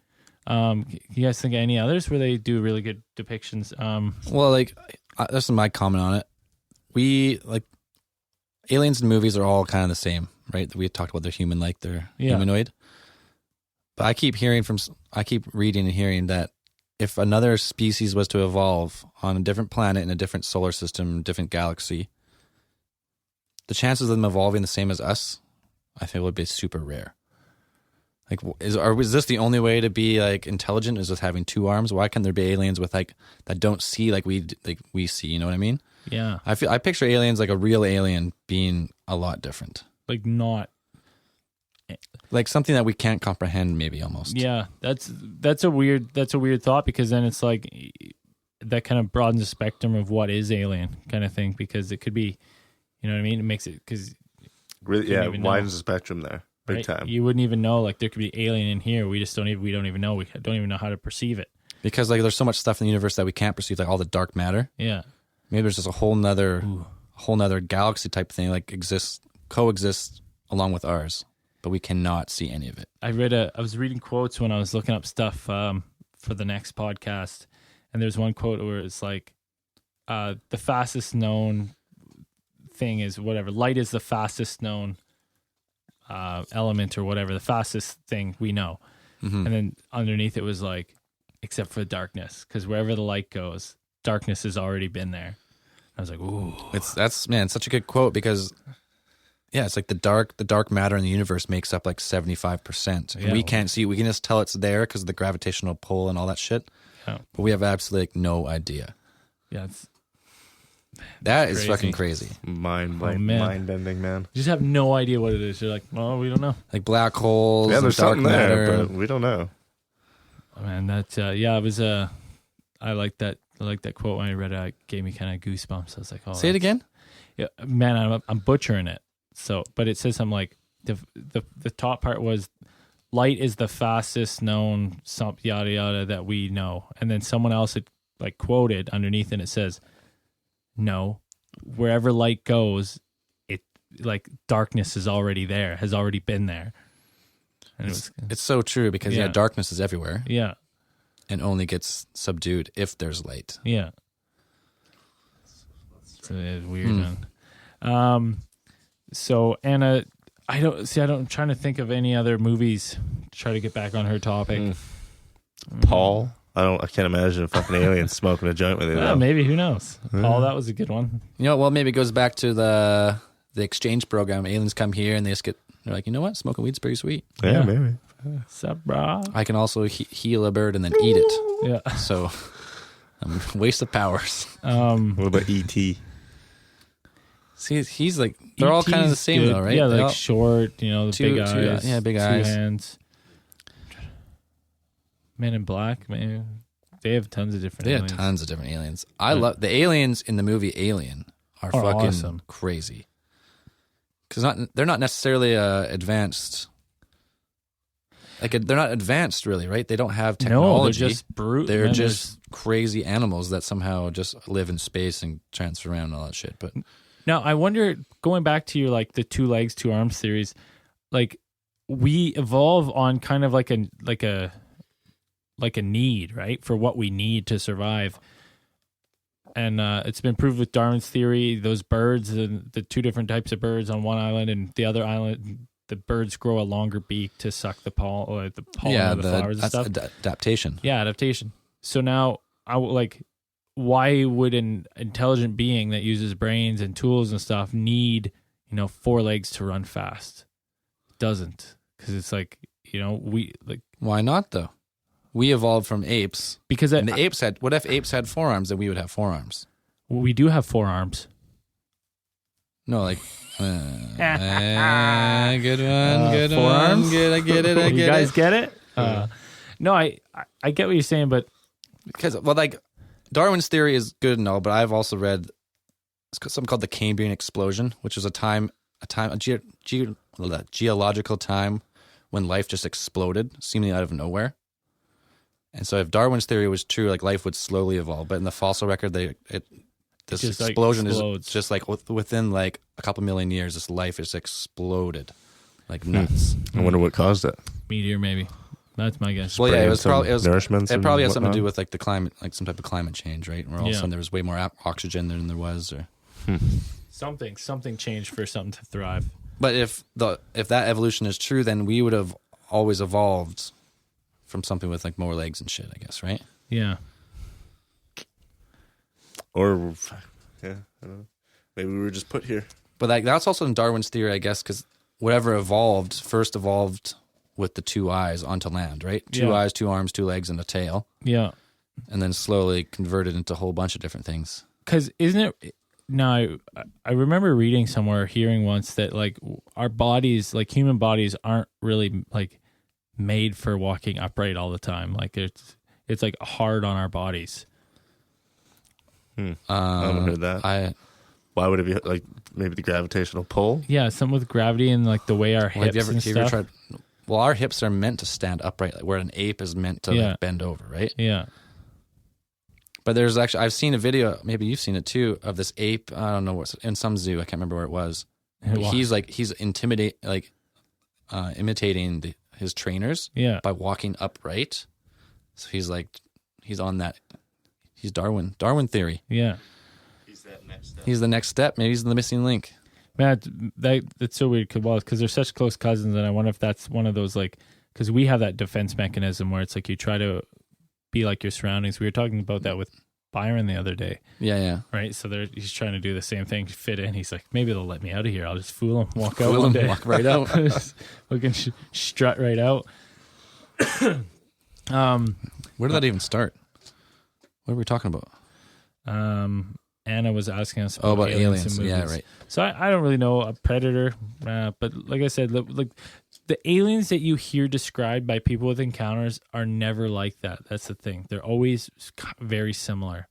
You guys think of any others where they do really good depictions? Well, like, that's my comment on it. We, like, aliens in movies are all kind of the same, right? We talked about they're human-like, they're Yeah. humanoid. But I keep reading and hearing that if another species was to evolve on a different planet in a different solar system, different galaxy, the chances of them evolving the same as us, I think would be super rare. Like, is this the only way to be like intelligent? Is with having two arms? Why can't there be aliens with like that don't see like we see? You know what I mean? Yeah. I picture aliens like a real alien being a lot different, Like not. like something that we can't comprehend, maybe almost. Yeah, that's a weird thought, because then it's like that kind of broadens the spectrum of what is alien kind of thing, because it could be, you know what I mean? It makes it, because Really, yeah, even know. widens the spectrum there, big right, time. you wouldn't even know, like there could be alien in here. We don't even know. We don't even know how to perceive it. Because like there's so much stuff in the universe that we can't perceive, like all the dark matter. Yeah. Maybe there's just a whole nother galaxy type thing, like coexists along with ours, but we cannot see any of it. I was reading quotes when I was looking up stuff for the next podcast, and there's one quote where it's like, the fastest known thing is whatever. Light is the fastest known element or whatever, the fastest thing we know. Mm-hmm. And then underneath it was like, except for darkness, because wherever the light goes, darkness has already been there. I was like, ooh. That's such a good quote, because yeah, it's like the dark matter in the universe makes up like 75%. And Yeah. we can't see, we can just tell it's there because of the gravitational pull and all that shit. Yeah. But we have absolutely like no idea. Yeah, it's That is crazy. fucking crazy. Mind man. bending, man. you just have no idea what it is. You're like, well, we don't know. Like black holes, Yeah, and there's dark something matter. there, but we don't know. Oh, man, that yeah, it was I like that. I like that quote when I read it. It gave me kind of goosebumps. I was like, oh, Say it again. Yeah, man, I'm butchering it. So, but it says something like the top part was light is the fastest known yada yada that we know, and then someone else had like quoted underneath, and it says, no, wherever light goes, it like darkness is already there, has already been there. And It's so true, because Yeah. darkness is everywhere yeah, and only gets subdued if there's light. yeah. It's weird, man. So Anna, I'm trying to think of any other movies to try to get back on her topic. Paul, I can't imagine a fucking alien smoking a joint with you. Well, though. maybe, who knows? Paul, that was a good one. You know, well, maybe it goes back to the exchange program. Aliens come here and they're like, you know what? Smoking weed's pretty sweet. Yeah, Yeah. maybe. Sup, brah? I can also heal a bird and then eat it. Yeah. So, waste of powers. What about E.T.? See, he's like, they're all kind of the E.T.'s same good. though, right? Yeah, They like all- short, the Two- big two- eyes. yeah, big two eyes. hands. Men in Black, man. They have tons of different They have aliens. tons of different aliens. I love the aliens in the movie Alien are Are fucking awesome. crazy. Because they're not necessarily advanced. Like they're not advanced, really, right? They don't have technology. No, they're just brute. They're man. just crazy animals that somehow just live in space and transfer around and all that shit. But Now, I wonder, going back to your like the 2 legs, 2 arms theories, like we evolve on kind of like a need, right, for what we need to survive. And it's been proved with Darwin's theory. Those birds, the 2 different types of birds on one island and the other island, the birds grow a longer beak to suck the pollen or the pollen of the flowers and that's stuff. adaptation. Yeah, adaptation. So now, why would an intelligent being that uses brains and tools and stuff need, 4 legs to run fast? Doesn't, because it's like, we like Why not though? We evolved from apes, because and the apes had. What if apes had forearms? Then we would have forearms. we do have 4 arms. No, like. Good one. Good forearms? one. Good. I get it. I You get guys it. get it? No, I get what you're saying, but Because like Darwin's theory is good and all, but I've also read something called the Cambrian explosion, which was a geological time when life just exploded, seemingly out of nowhere. And so, if Darwin's theory was true, like life would slowly evolve, but in the fossil record, this just, like, explosion explodes. is just like within like a couple million years, this life has exploded like nuts. I wonder what caused it. meteor maybe. That's my guess. Well, yeah, it was Some probably nourishments it probably and has something to do whatnot? with like the climate, like some type of climate change, right? Where all of a Yeah. sudden there was way more oxygen than there was, or. Something changed for something to thrive. But if that evolution is true, then we would have always evolved from something with like more legs and shit, I guess, right? Yeah. Or, yeah, I don't know. Maybe we were just put here. But that's also in Darwin's theory, I guess, because whatever first evolved with the 2 eyes onto land, right? 2 Yeah. eyes, 2 arms, 2 legs, and a tail, Yeah. and then slowly converted into a whole bunch of different things. Because isn't it? No, I remember reading somewhere, hearing once that like our bodies, like human bodies, aren't really like made for walking upright all the time. Like it's like hard on our bodies. I haven't heard that. Why would it be like maybe the gravitational pull? Yeah, something with gravity and like the way our hips and stuff. tried? Well, our hips are meant to stand upright, like where an ape is meant to Yeah. like, bend over, right? Yeah. But there's actually, I've seen a video, maybe you've seen it too, of this ape. I don't know what's in some zoo. I can't remember where it was. He's imitating his trainers Yeah. by walking upright. So he's on that. He's Darwin theory. Yeah. He's the next step. Maybe he's the missing link. Man, that's so weird because they're such close cousins, and I wonder if that's one of those like because we have that defense mechanism where it's like you try to be like your surroundings. We were talking about that with Byron the other day, Yeah. right? So he's trying to do the same thing, fit in. He's like, maybe they'll let me out of here. I'll just fool them, walk out Fool one 'em, day, walk right out. Looking strut right out. Where did that even start? What are we talking about? Anna was asking us About aliens. and Yeah, movies. right. So I don't really know a predator, but like I said, like the aliens that you hear described by people with encounters are never like that. That's the thing. They're always very similar.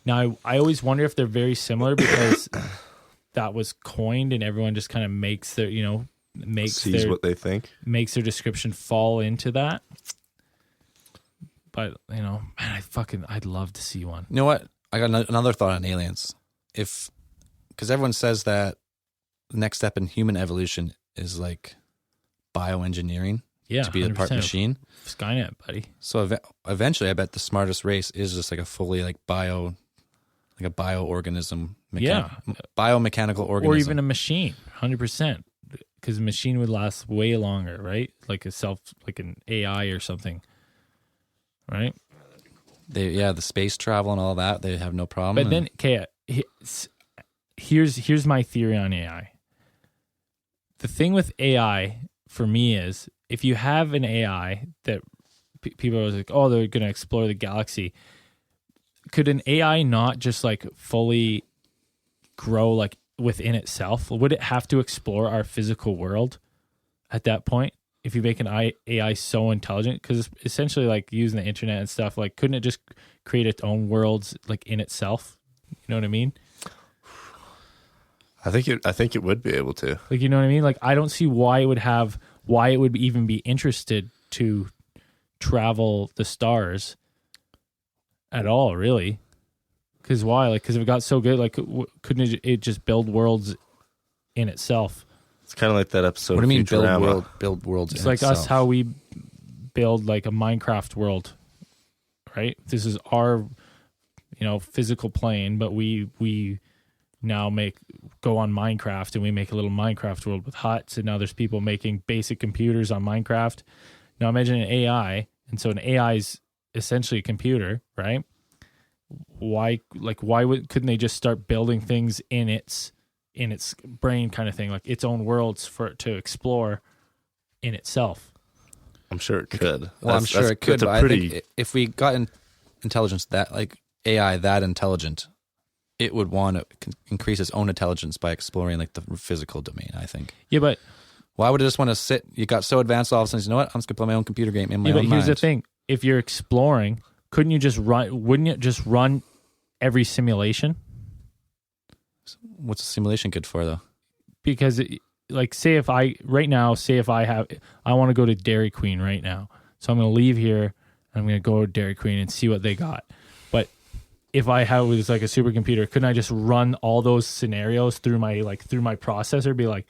Now, I always wonder if they're very similar because that was coined and everyone just kind of makes their, Sees what they think. makes their description fall into that. But, man, I'd love to see one. You know what? I got another thought on aliens. Because everyone says that the next step in human evolution is like bioengineering Yeah. to be a part 100%. machine. Skynet, buddy. So eventually, I bet the smartest race is just like a fully like a bioorganism, biomechanical organism, Or even a machine, 100%. Because a machine would last way longer, right? Like an AI or something, right? the space travel and all that, they have no problem. But then, okay, here's my theory on AI. The thing with AI for me is if you have an AI that people are like, oh, they're going to explore the galaxy. Could an AI not just like fully grow like within itself? Would it have to explore our physical world at that point? If you make an AI so intelligent, because it's essentially like using the internet and stuff, like couldn't it just create its own worlds like in itself? You know what I mean? I think it would be able to. Like, you know what I mean? Like, I don't see why it would even be interested to travel the stars at all, really. Because why? Like, because if it got so good, like, couldn't it just build worlds in itself? It's kind of like that episode. what do you mean of Futurama. build worlds? It's in like itself? us, how we build like a Minecraft world, right? This is our, physical plane, but we now go on Minecraft and we make a little Minecraft world with huts, and now there's people making basic computers on Minecraft. Now imagine an AI, and so an AI is essentially a computer, right? Couldn't they just start building things in its brain kind of thing, like its own worlds for it to explore in itself? I'm sure it could. Well, I'm sure it could. That's a But pretty. I think if we got intelligence that like AI that intelligent, it would want to increase its own intelligence by exploring like the physical domain. I think. Yeah, but Why would it just want to sit? You got so advanced all of a sudden. You know what? I'm just gonna play my own computer game in my yeah, own but here's mind. the thing: if you're exploring, couldn't you just run? Wouldn't you just run every simulation? What's a simulation good for though? Because say if I want to go to Dairy Queen right now, so I'm going to leave here and I'm going to go to Dairy Queen and see what they got. But if I was like a supercomputer, couldn't I just run all those scenarios through my processor? Be like,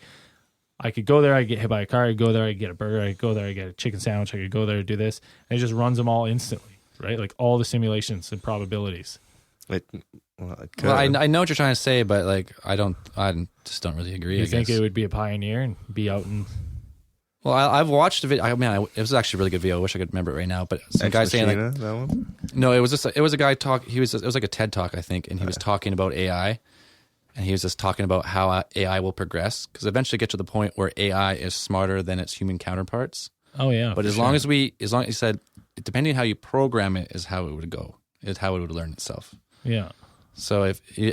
I could go there, I get hit by a car, I go there, I get a burger, I go there, I get a chicken sandwich, I could go there, do this, and it just runs them all instantly, right? Like all the simulations and probabilities. It could. Well, I know what you're trying to say, but like I just don't really agree. You I think guess. it would be a pioneer and be out in? Well, I've watched a video. It was actually a really good video. I wish I could remember it right now. But some guy saying like, Ex Machina, that one? no, it was a guy talk. It was like a TED talk, I think, and he was talking about AI, and he was just talking about how AI will progress because eventually get to the point where AI is smarter than its human counterparts. Oh yeah. But as long as he said, depending on how you program it, is how it would go. Is how it would learn itself. yeah. So if he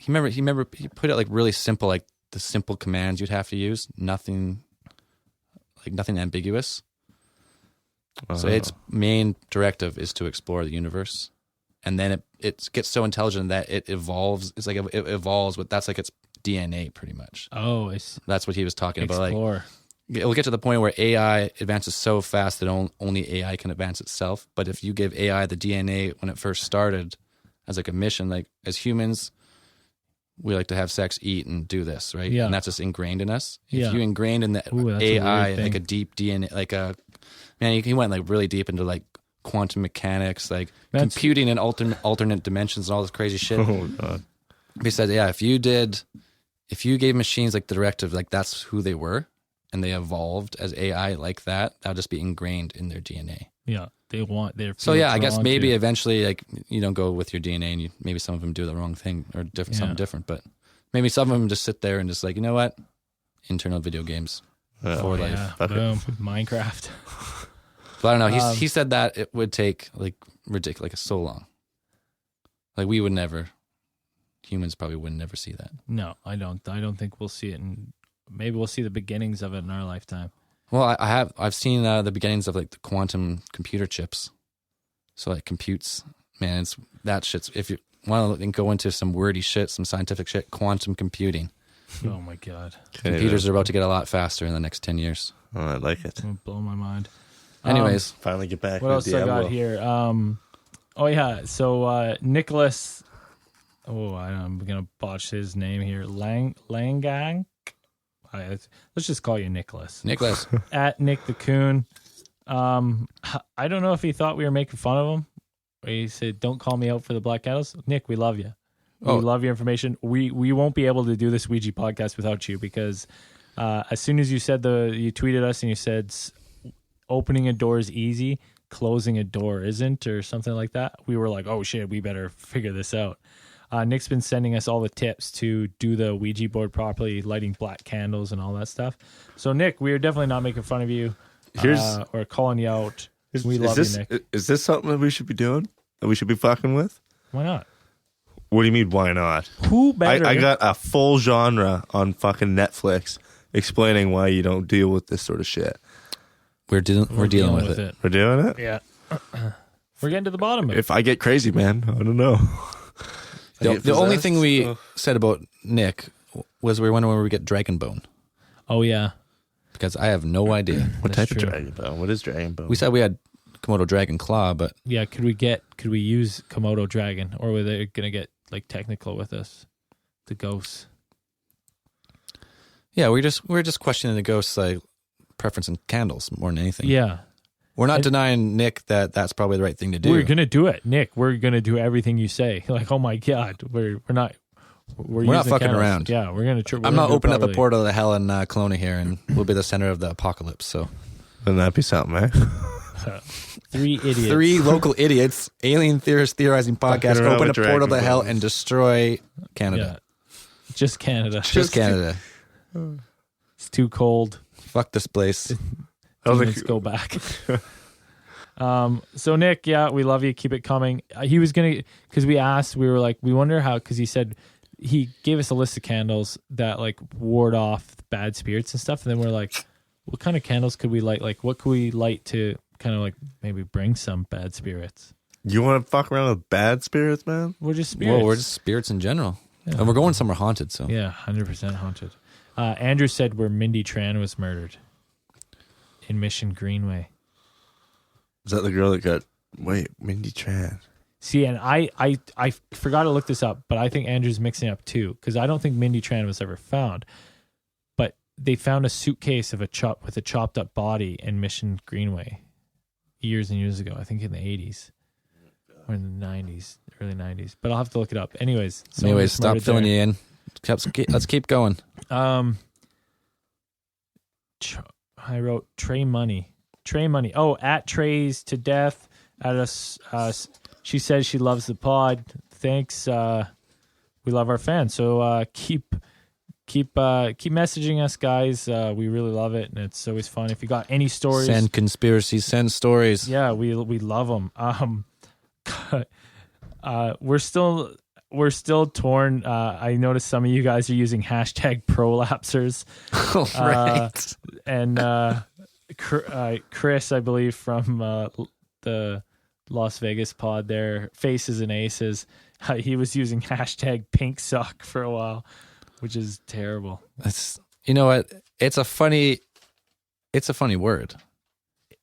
put it like really simple, like the simple commands you'd have to use, nothing ambiguous. So its main directive is to explore the universe, and then it gets so intelligent that it evolves. It's like it evolves with that's like its DNA pretty much. Oh, it's That's what he was talking about. Like explore. it'll get to the point where AI advances so fast that only AI can advance itself. But if you give AI the DNA when it first started as like a mission, like as humans, we like to have sex, eat, and do this, right? Yeah. And that's just ingrained in us. Yeah. If you ingrained in the Ooh, that's a AI weird like thing. a deep DNA, like a man, he went like really deep into like quantum mechanics, like That's- computing in alternate dimensions and all this crazy shit. Oh god. He said, yeah, if you gave machines like the directive, like that's who they were, and they evolved as AI like that, that'll just be ingrained in their DNA. Yeah, they want their. So yeah, I guess drawn maybe to. eventually, like you don't go with your DNA, and maybe some of them do the wrong thing or different Yeah. something different, but maybe some of them just sit there and just like, you know what, internal video games for life. Yeah, Fuck it. boom, Minecraft. But I don't know. Um, He said that it would take like ridiculous, like so long. Like we would never, humans probably would never see that. No, I don't. I don't think we'll see it, and maybe we'll see the beginnings of it in our lifetime. Well, I've seen the beginnings of like the quantum computer chips. So like computes, man, it's that shit's. If you want to go into some wordy shit, some scientific shit, quantum computing. Oh my god, Computers are about to get a lot faster in the next 10 years. Oh, I like it. it's gonna blow my mind. Anyways, Finally get back. What to else I Diablo. got here? Oh yeah, so Nicholas. Oh, I'm gonna botch his name here. Langang. Let's just call you Nicholas. Nicholas, At Nick the Coon. I don't know if he thought we were making fun of him. Or he said, "Don't call me out for the black candles." Nick, we love you. Oh. We love your information. We won't be able to do this Ouija podcast without you because as soon as you said you tweeted us and you said opening a door is easy, closing a door isn't, or something like that, we were like, oh shit, we better figure this out. Nick's been sending us all the tips to do the Ouija board properly, lighting black candles and all that stuff. So Nick, we are definitely not making fun of you or calling you out. We love you, Nick. Is this something that we should be doing? That we should be fucking with? Why not? What do you mean, why not? Who better? I got a full genre on fucking Netflix explaining why you don't deal with this sort of shit. we're dealing with it. We're doing it? Yeah. We're getting to the bottom of it. If I get crazy, man, I don't know. I The, get the only possessed. thing we Oh. said about Nick was we were wondering where we get Dragon Bone, Oh, yeah. because I have no idea. What That's type true. of Dragon Bone? What is Dragon Bone? We said we had Komodo Dragon Claw, but Yeah, could we use Komodo Dragon, or were they going to get like technical with us? The ghosts. yeah, we're just questioning the ghost's like preference in candles more than anything. Yeah. We're not denying Nick that that's probably the right thing to do. We're going to do it, Nick. We're going to do everything you say. Like, oh my God, we're not We're not using fucking candles. around. Yeah, we're going to I'm not opening up a portal to hell in Kelowna here, and we'll be the center of the apocalypse. So Wouldn't that be something, eh? 3 idiots. 3 local idiots, alien theorists theorizing podcast, around open a with portal to Dragon hell Balls. and destroy Yeah. Canada. Just Canada. Just Canada. It's too cold. Fuck this place. Demons go back. So Nick, yeah, we love you. Keep it coming. He was gonna, because we asked, we were like, we wonder how, because he said he gave us a list of candles that like ward off bad spirits and stuff, and then we're like, what kind of candles could we light? Like, what could we light to kind of like maybe bring some bad spirits? You want to fuck around with bad spirits, man? We're just spirits. Well, we're just spirits in general. Yeah. And we're going somewhere haunted, so. Yeah, 100% haunted. Andrew said where Mindy Tran was murdered in Mission Greenway. Is that the girl that got... Wait, Mindy Tran. See, and I forgot to look this up, but I think Andrew's mixing up too, because I don't think Mindy Tran was ever found. But they found a suitcase of with a chopped up body in Mission Greenway years and years ago. I think in the 80s or in the 90s, early 90s. But I'll have to look it up. Anyways, Stop filling you in. Let's keep going. I wrote Trey Money. Oh, at Trey's to death. At us, she says she loves the pod. Thanks. We love our fans. So keep keep messaging us, guys. We really love it, and it's always fun. If you got any stories, Send conspiracies, send stories. yeah, we love them. We're still torn. I noticed some of you guys are using hashtag prolapsers. Right. And Chris, I believe, from the Las Vegas pod there, Faces and Aces, he was using hashtag pink sock for a while, which is terrible. That's, you know what? It's a funny word,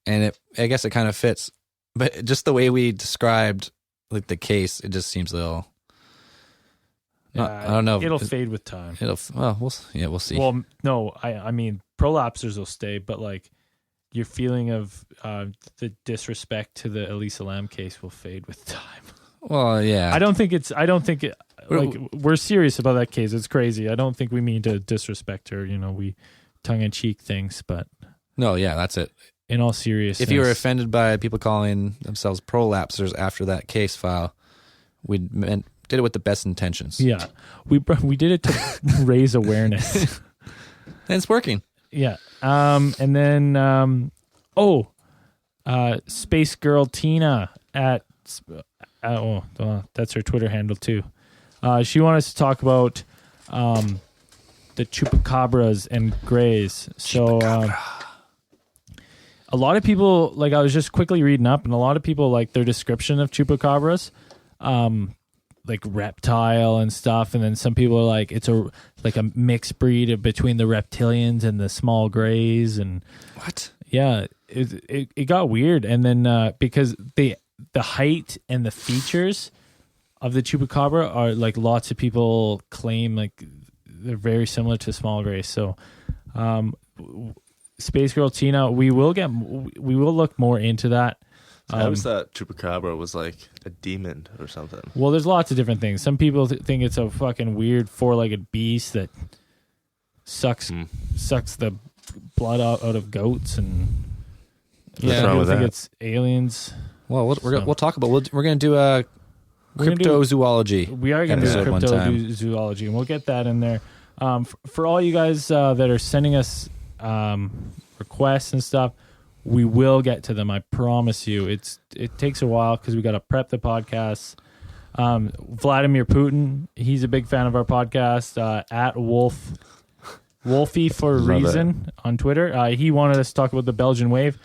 and I guess it kind of fits. But just the way we described like the case, it just seems a little. I don't know. It'll fade with time. We'll see. Well, no, I mean, prolapsers will stay, but like your feeling of the disrespect to the Elisa Lam case will fade with time. Well, yeah. I don't think like we're serious about that case. It's crazy. I don't think we mean to disrespect her. We tongue in cheek things, but No, yeah, that's it. in all seriousness, If you were offended by people calling themselves prolapsers after that case file, we did it with the best intentions. yeah, we did it to raise awareness. And it's working. Yeah. And then Space Girl Tina at that's her Twitter handle too. She wanted us to talk about the chupacabras and grays. So a lot of people, like, I was just quickly reading up, and a lot of people like their description of chupacabras, like reptile and stuff, and then some people are like it's a mixed breed between the reptilians and the small grays, and What? yeah, it got weird. And then because the height and the features of the chupacabra are like lots of people claim like they're very similar to small grays. So Space Girl Tina, we will look more into that. I always thought chupacabra was like a demon or something. Well, there's lots of different things. Some people think it's a fucking weird four-legged beast that sucks the blood out of goats, and What's wrong people with think that? it's aliens. Well, we'll talk about. We're going to do a We're gonna do- cryptozoology. We are going to do episode one time. cryptozoology, and we'll get that in there. For all you guys that are sending us requests and stuff, we will get to them. I promise you. It takes a while because we got to prep the podcasts. Vladimir Putin, he's a big fan of our podcast. At Wolfie for a Love reason on Twitter. He wanted us to talk about the Belgian wave.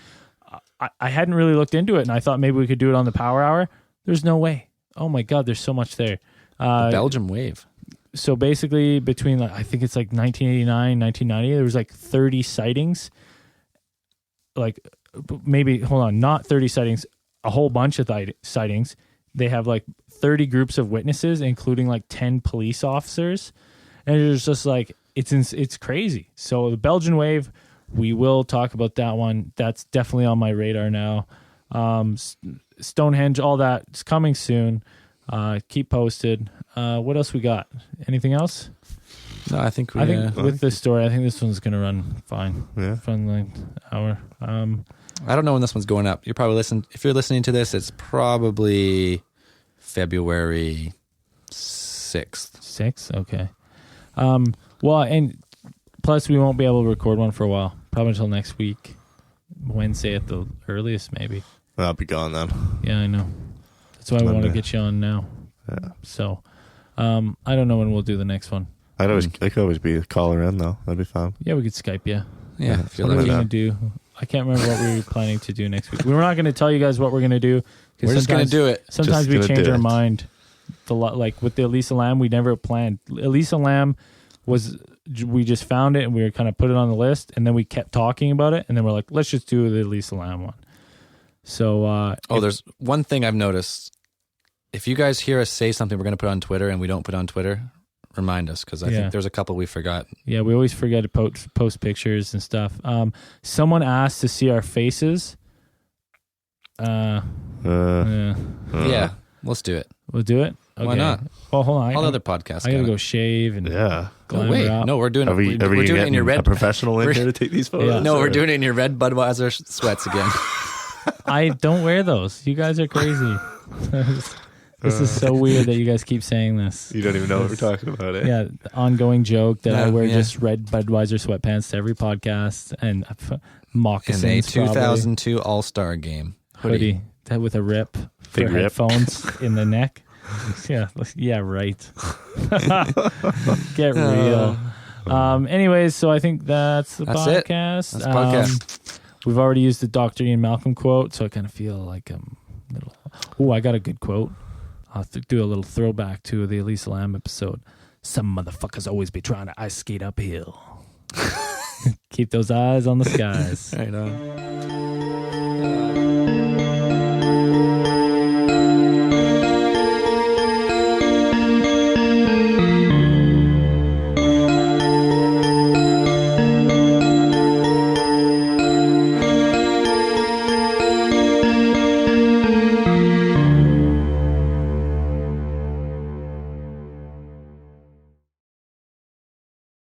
I hadn't really looked into it, and I thought maybe we could do it on the Power Hour. There's no way. Oh my God, there's so much there. Belgium wave. So basically, between I think it's like 1989, 1990, there was like 30 sightings. Like maybe not 30 sightings, a whole bunch of sightings. They have like 30 groups of witnesses, including like 10 police officers, and it's just like it's crazy. So the Belgian wave, we will talk about that one. That's definitely on my radar now. Stonehenge, all that's coming soon. Keep posted. What else we got? Anything else? No, I think With this story, I think this one's gonna run fine. Yeah. Fun length hour. I don't know when this one's going up. You're probably if you're listening to this, it's probably February 6th. 6? Okay. Well, and plus we won't be able to record one for a while. Probably until next week. Wednesday at the earliest, maybe. I'll be gone then. Yeah, I know. That's why I want to Monday. get you on now. Yeah. So, I don't know when we'll do the next one. I could always be a caller in though. That'd be fun. Yeah, we could Skype you. Yeah, Yeah, if you're What are we like going to that. do? I can't remember what we were planning to do next week. We were not going to tell you guys what we're going to do. 'Cause We're just going to do it. Sometimes Just we gonna change do our it. mind. Like with the Elisa Lam, we never planned. Elisa Lam we just found it and we were kind of put it on the list, and then we kept talking about it, and then we're like, let's just do the Elisa Lam one. So, There's one thing I've noticed. If you guys hear us say something we're going to put on Twitter and we don't put on Twitter, remind us, because I Yeah. think there's a couple we forgot. yeah, we always forget to post pictures and stuff. Someone asked to see our faces. Yeah. Yeah, let's do it. We'll do it. Okay. Why not? Well, hold on. All other podcasts. I gotta got go it. shave and Yeah. glamor Wait, out. no, we're doing Are we it. We're doing it in your a red. professional in we're- here to take these photos? Yeah. No, we're or- doing it in your red Budweiser sweats again. I don't wear those. You guys are crazy. This is so weird that you guys keep saying this. You don't even know what we're talking about, eh? Yeah, the ongoing joke that I Yeah, wear yeah. just red Budweiser sweatpants to every podcast and In moccasins. a probably. 2002 All-Star game. hoodie that with a rip for Big rip. headphones in the neck. Yeah, right. Get real. Anyways, so I think that's the That's it. podcast. That's the podcast. We've already used the Dr. Ian Malcolm quote, so I kind of feel like I'm a little. Oh, I got a good quote. I'll have to do a little throwback to the Elisa Lam episode. Some motherfuckers always be trying to ice skate uphill. Keep those eyes on the skies. Right on.